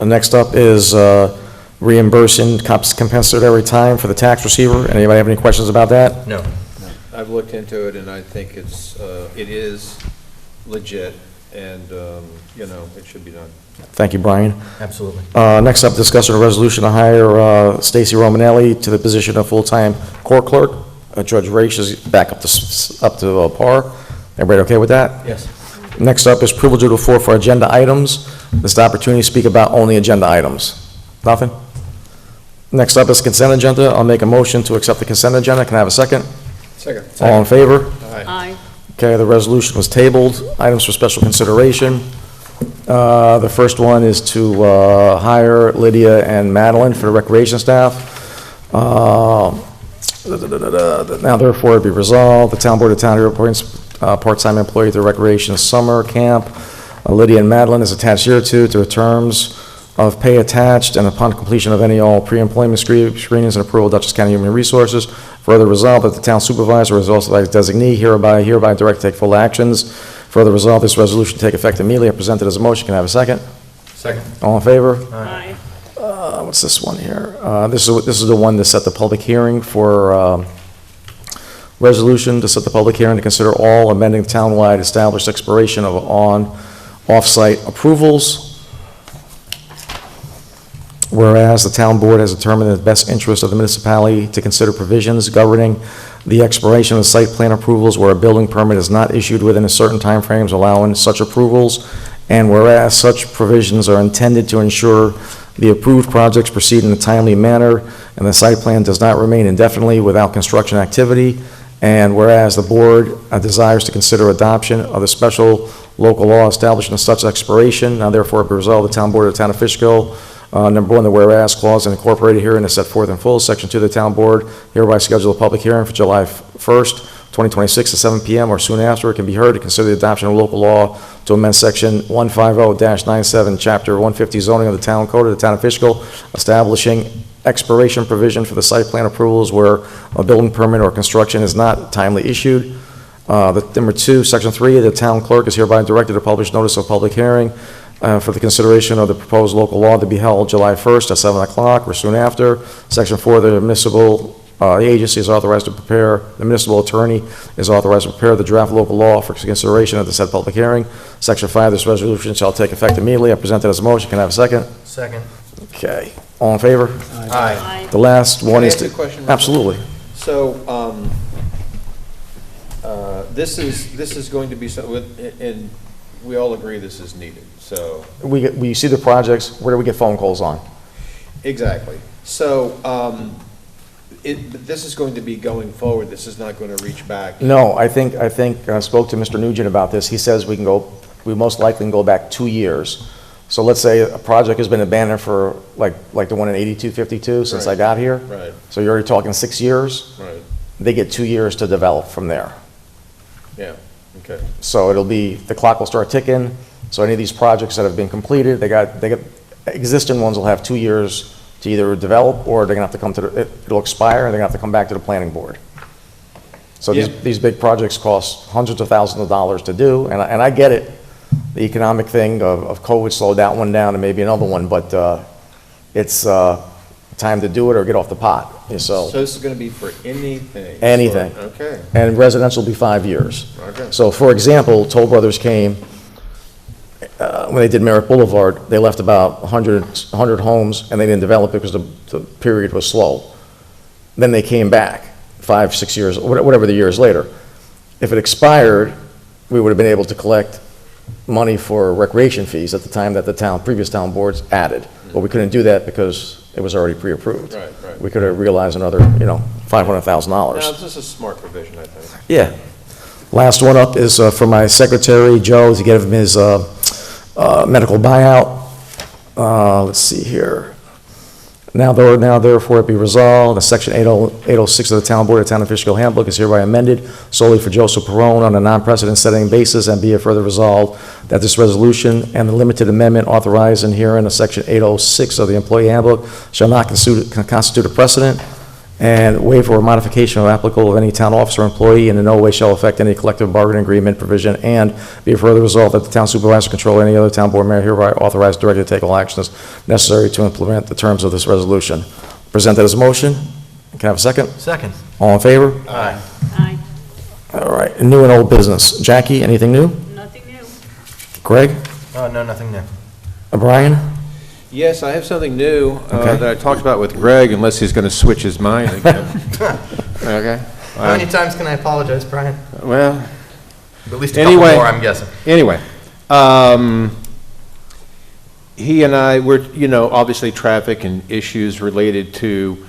Next up is reimbursing compensatory time for the tax receiver. Anybody have any questions about that? No. I've looked into it, and I think it is legit, and, you know, it should be done. Thank you, Brian. Absolutely. Next up, discussion of resolution to hire Stacy Romanelli to the position of full-time court clerk. Judge Raich is back up to par. Everybody okay with that? Yes. Next up is privilege of the floor for agenda items. This is the opportunity to speak about only agenda items. Nothing? Next up is consent agenda. I'll make a motion to accept the consent agenda. Can I have a second? Second. All in favor? Aye. Okay, the resolution was tabled. Items for special consideration. The first one is to hire Lydia and Madeline for the recreation staff. Now therefore it be resolved, the town board of town here appoints part-time employee to the recreation summer camp. Lydia and Madeline is attached here to the terms of pay attached, and upon completion of any all pre-employment screenings and approval of Dutchess County Human Resources, further resolved that the town supervisor is also like designee hereby direct to take full actions. Further resolved, this resolution take effect immediately. I present it as a motion. Can I have a second? Second. All in favor? Aye. What's this one here? This is the one to set the public hearing for, resolution to set the public hearing to consider all amending townwide established expiration of off-site approvals. Whereas the town board has determined in the best interest of the municipality to consider provisions governing the expiration of site plan approvals where a building permit is not issued within a certain timeframes allowing such approvals, and whereas such provisions are intended to ensure the approved projects proceed in a timely manner and the site plan does not remain indefinitely without construction activity, and whereas the board desires to consider adoption of the special local law establishing such expiration, now therefore be resolved, the town board of the town of Fishkill, number one, the whereas clause and incorporated herein is set forth in full. Section 2, the town board hereby schedule a public hearing for July 1st, 2026 at 7 p.m. or soon after. It can be heard to consider the adoption of local law to amend section 150-97, chapter 150 zoning of the town code of the town of Fishkill, establishing expiration provision for the site plan approvals where a building permit or construction is not timely issued. Number 2, section 3, the town clerk is hereby directed to publish notice of public hearing for the consideration of the proposed local law to be held July 1st at 7 o'clock or soon after. Section 4, the municipal agency is authorized to prepare, the municipal attorney is authorized to prepare the draft local law for consideration at the said public hearing. Section 5, this resolution shall take effect immediately. I present it as a motion. Can I have a second? Second. Okay. All in favor? Aye. The last one Can I is ask to... you a question? Absolutely. So, this is going to be, and we all agree this is needed, so. We see the projects, where do we get phone calls on? Exactly. So, this is going to be going forward, this is not going to reach back. No, I think I spoke to Mr. Nugent about this. He says we most likely can go back 2 years. So let's say a project has been abandoned for, like the one in 8252 since I got here. Right. So you're already talking 6 years. Right. They get 2 years to develop from there. Yeah, okay. So the clock will start ticking. So any of these projects that have been completed, they got existing ones will have 2 years to either develop, or they're gonna have to come to it'll expire, and they're gonna have to come back to the planning board. So these big projects cost hundreds of thousands of dollars to do, and I get it. The economic thing of COVID slowed that one down and maybe another one, but it's time to do it or get off the pot. So this is going to be for anything? anything. Okay. And residential will be 5 years. Okay. So for example, Toll Brothers came, when they did Merritt Boulevard, they left about 100 homes, and they didn't develop it because the period was slow. Then they came back 5, 6 years, whatever the years later. If it expired, we would have been able to collect money for recreation fees at the time that the previous town boards added. But we couldn't do that because it was already pre-approved. Right, right. We could have realized another, $500,000. Now, this is a smart provision, I think. Yeah. Last one up is for my secretary, Joe, to give him his medical buyout. Let's see here. Now therefore it be resolved that Section 806 of the Town Board of Town of Fishkill Handbook is hereby amended solely for Joseph Perone on a non-precedent setting basis, and be it further resolved that this resolution and the limited amendment authorized in herein of Section 806 of the Employee Handbook shall not constitute a precedent, and waiver or modification of applicable of any town officer or employee, and in no way shall affect any collective bargaining agreement provision, and be it further resolved that the town supervisor, controller, or any other town board mayor hereby authorized, directed to take all actions necessary to implement the terms of this resolution. Presented as a motion. Can I have a second? Second. All in favor? Aye. Aye. All right, new and old business. Jackie, anything new? Nothing new. Greg? No, nothing new. Brian? Yes, I have something new Okay. that I talked about with Greg, unless he's going to switch his mind again. Okay? How many times can I apologize, Brian? Well, At least a couple more, I'm guessing. Anyway, he and I were, obviously traffic and issues related to,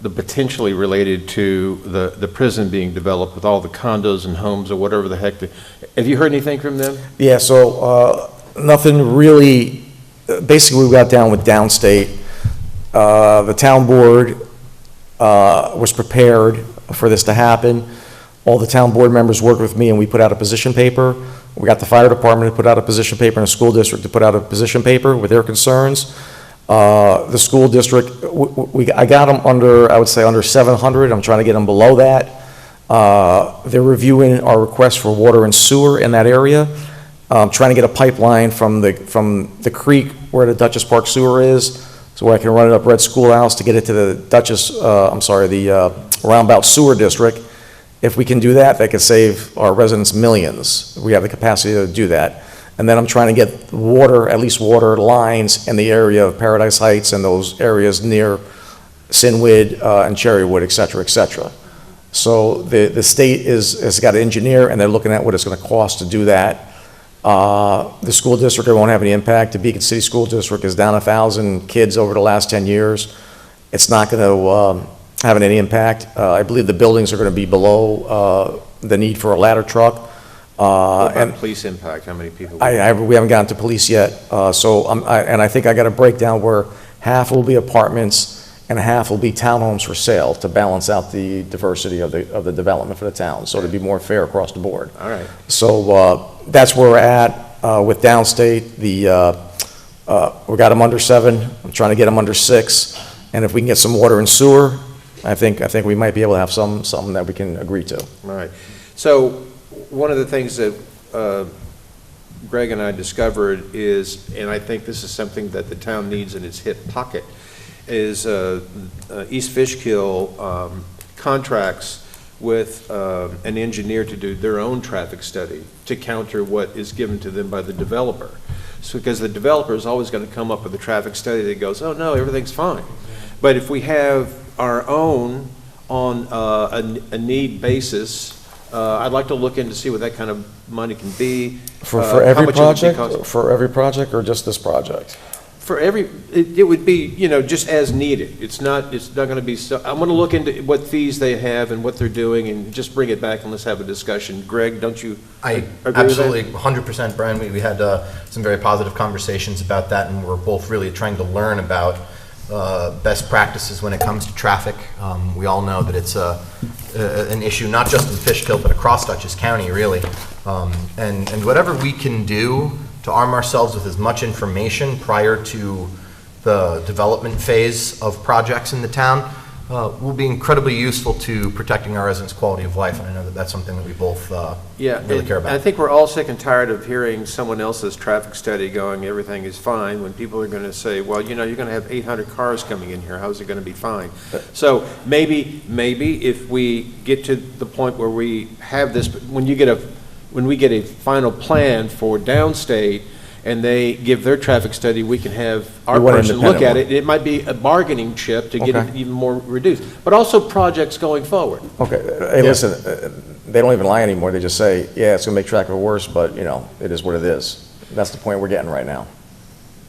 potentially related to the prison being developed with all the condos and homes or whatever the heck. Have you heard anything from them? Yeah, so nothing really. Basically, we got down with downstate. The town board was prepared for this to happen. All the town board members worked with me, and we put out a position paper. We got the fire department to put out a position paper, and the school district to put out a position paper with their concerns. The school district, I got them under, I would say under 700. I'm trying to get them below that. They're reviewing our request for water and sewer in that area. Trying to get a pipeline from the creek where the Dutchess Park sewer is, so where I can run it up Red Schoolhouse to get it to the the Roundabout Sewer District. If we can do that, that could save our residents millions. We have the capacity to do that. And then I'm trying to get water, at least water lines in the area of Paradise Heights and those areas near Sinwood and Cherrywood, et cetera, et cetera. So the state has got an engineer, and they're looking at what it's going to cost to do that. The school district, it won't have any impact. The Beacon City School District is down 1,000 kids over the last 10 years. It's not going to have any impact. I believe the buildings are going to be below the need for a ladder truck. What about police impact? How many people? We haven't gotten to police yet. And I think I got a breakdown where half will be apartments and half will be townhomes for sale to balance out the diversity of the development for the town, so to be more fair across the board. All right. So that's where we're at with downstate. We got them under 7. I'm trying to get them under 6. And if we can get some water and sewer, I think we might be able to have something that we can agree to. All right. So one of the things that Greg and I discovered is, and I think this is something that the town needs in its hip pocket, is East Fishkill contracts with an engineer to do their own traffic study to counter what is given to them by the developer. So, because the developer is always going to come up with a traffic study that goes, oh, no, everything's fine. But if we have our own on a need basis, I'd like to look in to see what that kind of money can be. For how every much it would be project? cost- For every project or just this project? For every, it would be, you know, just as needed. It's not going to be, so, I'm going to look into what fees they have and what they're doing and just bring it back and let's have a discussion. Greg, don't you I agree with that? absolutely, 100%, Brian. We had some very positive conversations about that, and we're both really trying to learn about best practices when it comes to traffic. We all know that it's an issue not just in Fishkill, but across Dutchess County, really. And whatever we can do to arm ourselves with as much information prior to the development phase of projects in the town will be incredibly useful to protecting our residents' quality of life, and I know that that's something that we both really care about. I think we're all sick and tired of hearing someone else's traffic study going, everything is fine, when people are going to say, well, you know, you're going to have 800 cars coming in here, how's it going to be fine? So maybe if we get to the point where we have this, when we get a final plan for downstate, and they give their traffic study, we can have our person look at it. It might be a bargaining chip to get it even more reduced, but also projects going forward. Okay, hey, listen, they don't even lie anymore. They just say, yeah, it's gonna make traffic worse, but, you know, it is what it is. That's the point we're getting right now.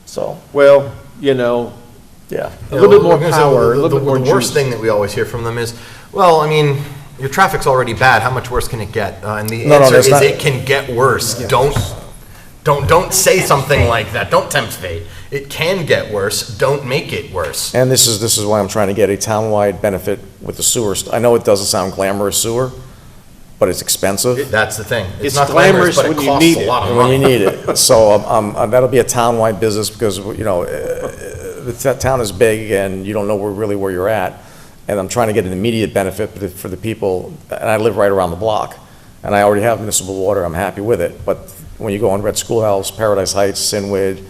So. Well, you know. Yeah. A little bit more power, a little bit more The worst juice. thing that we always hear from them is, well, I mean, your traffic's already bad, how much worse can it get? And the answer is it can get worse. Don't say something like that. Don't tempt fate. It can get worse. Don't make it worse. And this is why I'm trying to get a townwide benefit with the sewer. I know it doesn't sound glamorous sewer, but it's expensive. That's the thing. It's not glamorous but it when you costs need a it. lot of When money. you need it. So that'll be a townwide business because, you know, the town is big and you don't know really where you're at. And I'm trying to get an immediate benefit for the people, and I live right around the block. And I already have municipal water, I'm happy with it. But when you go on Red Schoolhouse, Paradise Heights, Sinwood,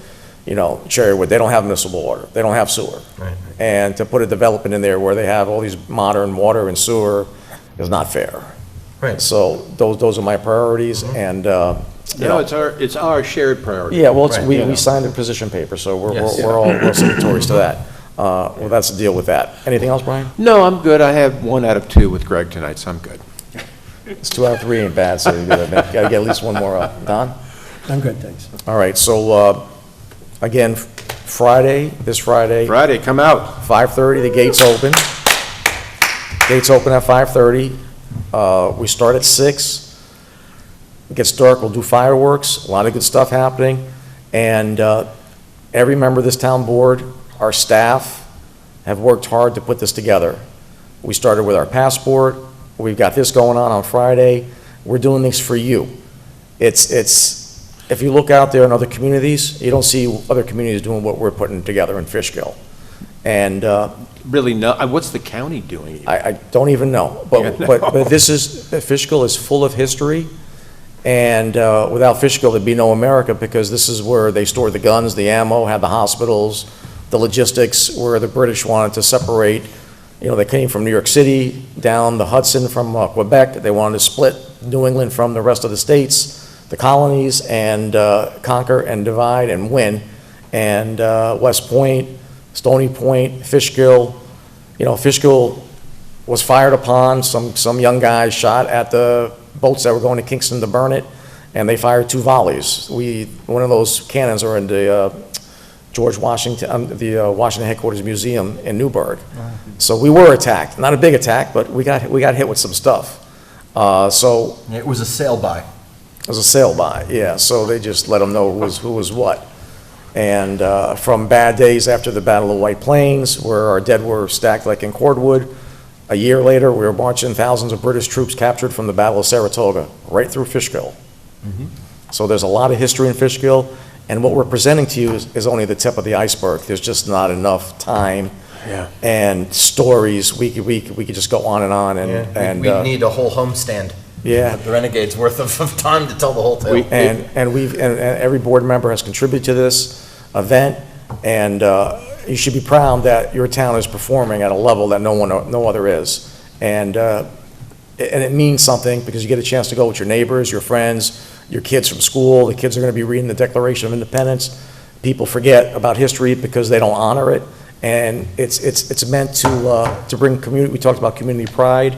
you know, Cherrywood, they don't have municipal water, they don't have sewer. Right. And to put a development in there where they have all these modern water and sewer is not fair. Right. So those are my priorities, and, you know. It's our shared priority. Yeah, well, Right. we signed a position paper, so Yes. we're all signatories to that. Well, that's the deal with that. Anything else, Brian? No, I'm good. I have 1 out of 2 with Greg tonight, so I'm good. It's 2 out of 3 ain't bad, so you gotta get at least one more up. Don? I'm good, thanks. All right, so, again, this Friday. Friday, come out. 5:30, the gates open. Gates open at 5:30. We start at 6. It gets dark, we'll do fireworks, a lot of good stuff happening. And every member of this town board, our staff, have worked hard to put this together. We started with our passport. We've got this going on Friday. We're doing this for you. If you look out there in other communities, you don't see other communities doing what we're putting together in Fishkill. And Really, no, what's the county doing? I don't even know. But Fishkill is full of history. And without Fishkill, there'd be no America, because this is where they stored the guns, the ammo, had the hospitals, the logistics, where the British wanted to separate. You know, they came from New York City, down the Hudson from Quebec. They wanted to split New England from the rest of the states, the colonies, and conquer and divide and win. And West Point, Stony Point, Fishkill, you know, Fishkill was fired upon. Some young guys shot at the boats that were going to Kingston to burn it, and they fired 2 volleys. One of those cannons are in the the Washington Headquarters Museum in Newburgh. So we were attacked, not a big attack, but we got hit with some stuff. So It was a sail-by. it was a sail-by, yeah. So they just let them know who was what. And from bad days after the Battle of White Plains, where our dead were stacked like in cordwood, a year later, we were marching thousands of British troops captured from the Battle of Saratoga, right through Fishkill. So there's a lot of history in Fishkill, and what we're presenting to you is only the tip of the iceberg. There's just not enough time and stories. We could just go on and on. And We need a whole homestand. Yeah. The Renegade's worth of time to tell the whole tale. And every board member has contributed to this event, and you should be proud that your town is performing at a level that no other is. And it means something because you get a chance to go with your neighbors, your friends, your kids from school. The kids are going to be reading the Declaration of Independence. People forget about history because they don't honor it. And it's meant to bring community, we talked about community pride,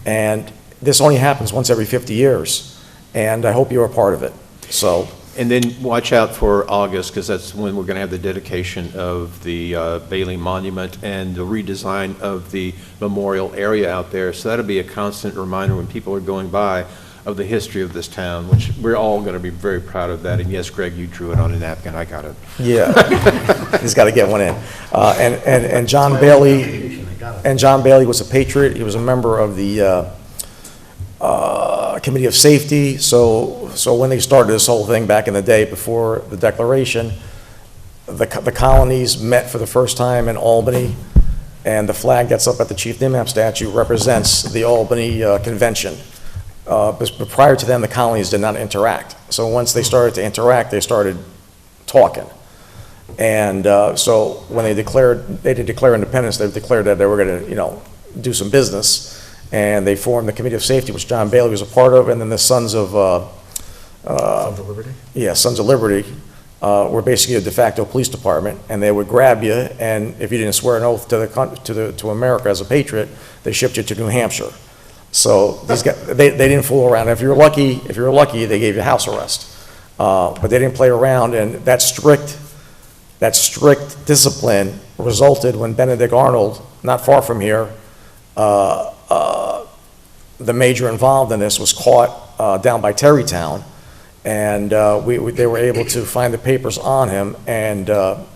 and this only happens once every 50 years. And I hope you're a part of it, so. And then watch out for August, because that's when we're going to have the dedication of the Bailey Monument and the redesign of the memorial area out there. So that'll be a constant reminder when people are going by of the history of this town, which we're all going to be very proud of that. And yes, Greg, you drew it on a napkin. I got it. Yeah, he's got to get one in. And John Bailey was a patriot. He was a member of the Committee of Safety. So when they started this whole thing back in the day before the Declaration, the colonies met for the first time in Albany, and the flag that's up at the Chief Nimham statue represents the Albany Convention. But prior to them, the colonies did not interact. So once they started to interact, they started talking. And so when they didn't declare independence, they declared that they were going to, do some business. And they formed the Committee of Safety, which John Bailey was a part of, and then the Sons of Liberty? Yeah, Sons of Liberty were basically a de facto police department, and they would grab you, and if you didn't swear an oath to America as a patriot, they shipped you to New Hampshire. So these guys, they didn't fool around. If you're lucky, they gave you house arrest. But they didn't play around, and that strict discipline resulted when Benedict Arnold, not far from here, the major involved in this was caught down by Terrytown, and they were able to find the papers on him and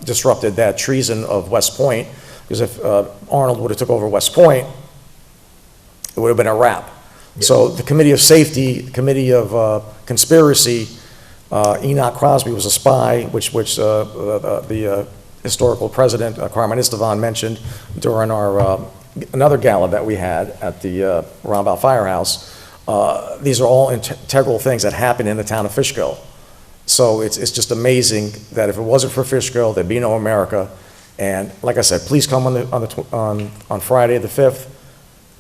disrupted that treason of West Point, because if Arnold would have took over West Point, it would have been a wrap. Yeah. So the Committee of Safety, the Committee of Conspiracy, Enoch Crosby was a spy, which the historical president, Carmen Estevan, mentioned during our another gala that we had at the Roundabout Firehouse. These are all integral things that happen in the town of Fishkill. So it's just amazing that if it wasn't for Fishkill, there'd be no America. And like I said, please come on Friday the 5th.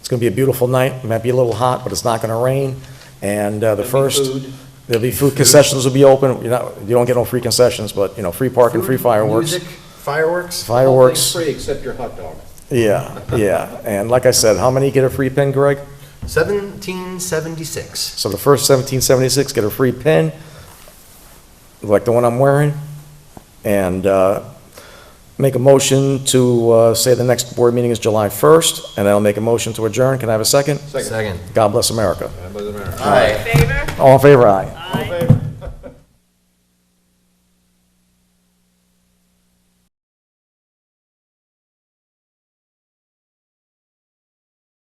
It's going to be a beautiful night. It might be a little hot, but it's not going to rain. And there'll be food. Concessions will be open. You don't get no free concessions, but free parking, free fireworks. Music, fireworks. Fireworks. Free except your hot dog. Yeah. And like I said, how many get a free pin, Greg? 1776. So the first 1776 get a free pin, like the one I'm wearing, and make a motion to say the next board meeting is July 1st, and I'll make a motion to adjourn. Can I have a second? Second. God bless America. God bless America. Aye. All in favor, aye. Aye.